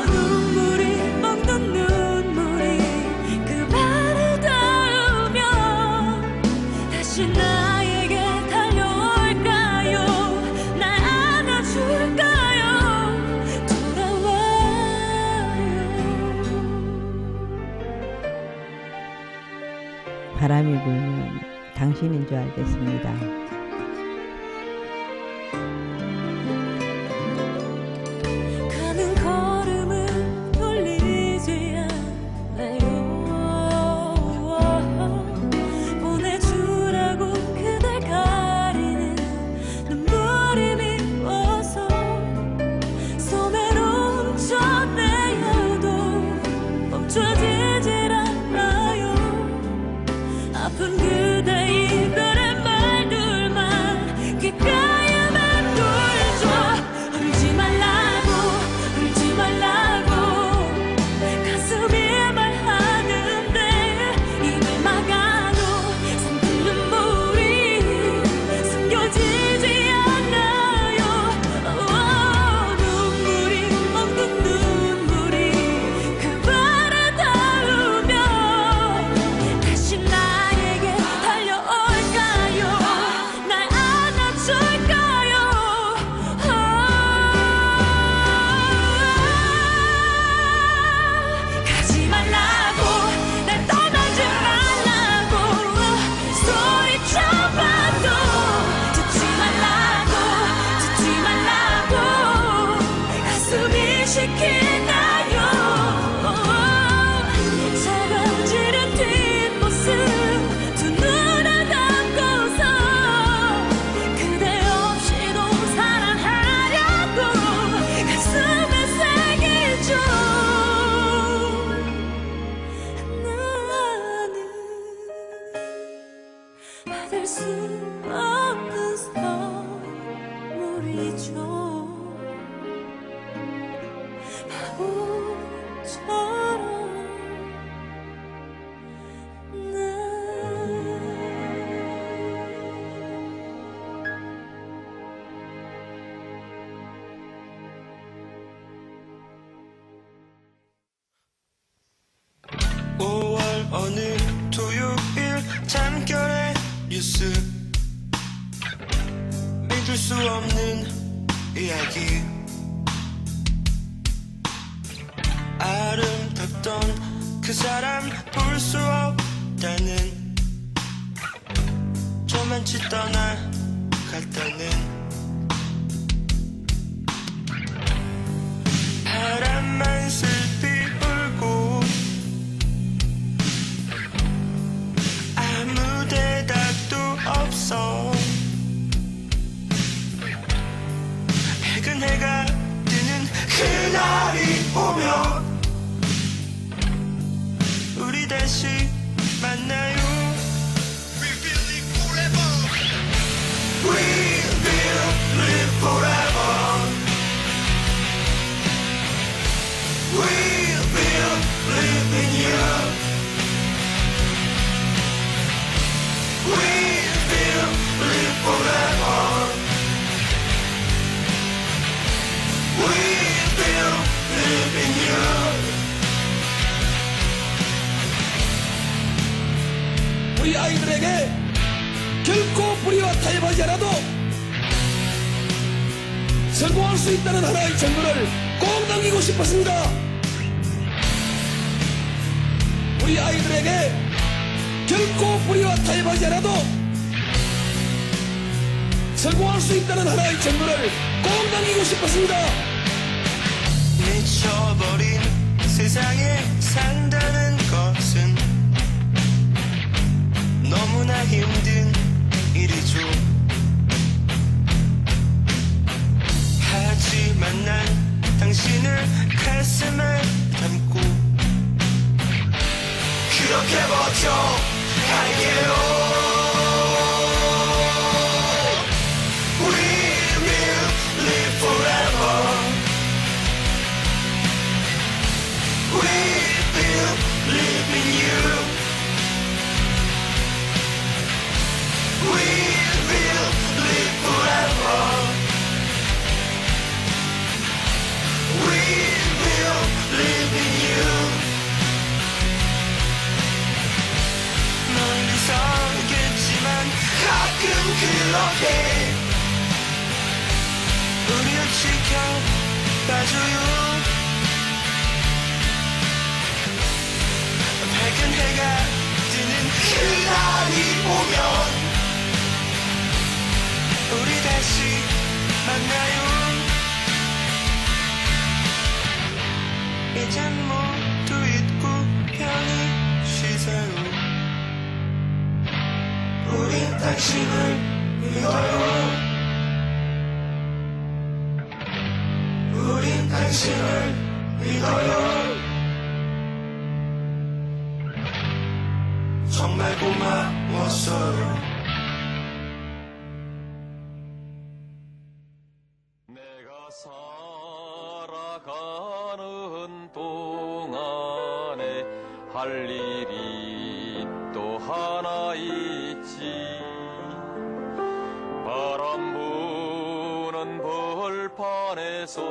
눈물이 먹는 눈물이 그 발을 다 바람이 불면 당신인 줄 알겠습니다. 가는 걸음을 돌리지 않아요. 보내주라고 그댈 가리는 눈물이 미워서 소매로 훔쳐내어도 멈춰지질 않아요. 아픈 그대 이별의 말들만 귓가에만 돌죠. 울지 말라고 울지 말라고 가슴이 말하는데 입을 막아도 삼킨 눈물이 숨겨지지 않아요. 눈물이 없는 눈물이 그 발을 닿으면 다시 나에게 달려올까요? 날 안아줄까요? 가지 말라고 날 떠나지 말라고 소리쳐봐도 듣지 말라고 가슴이 시키나요. 차가워지는 뒷모습 두 눈을 감고서 그대 없이도 사랑하려고 가슴에 새기죠. 나는 받을 수 없는 선물이죠. 바보처럼 난 5월 어느 토요일 잠결에 뉴스 믿을 수 없는 이야기 아름답던 그 사람 볼 수 없다는 저만치 떠나갔다는 바람만 슬피 불고 아무 대답도 없어 밝은 해가 뜨는 그날이 오면 우리 다시 만나요. We will live forever. We will live forever. We will live in you. We will live forever. We will live in you. 우리 아이들에게 결코 뿌리와 타협하지 않아도 성공할 수 있다는 하나의 증거를 꼭 남기고 싶었습니다. 우리 아이들에게 결코 뿌리와 타협하지 않아도 성공할 수 있다는 하나의 증거를 꼭 남기고 싶었습니다. 미쳐버린 세상에 산다는 것은 너무나 힘든 일이죠. 하지만 난 당신을 가슴에 담고 그렇게 버텨갈게요. We will live forever. We will live in you. We will live forever. We will live in you. 멀리서겠지만 가끔 그렇게 우리를 지켜봐줘요. 밝은 해가 뜨는 그날 오면 우리 다시 만나요. 이젠 모두 잊고 편히 쉬세요. 우린 당신을 믿어요. 우린 당신을 믿어요. 정말 고마웠어요. 내가 살아가는 동안에 할 일이 또 하나 있지. 바람 부는 벌판에서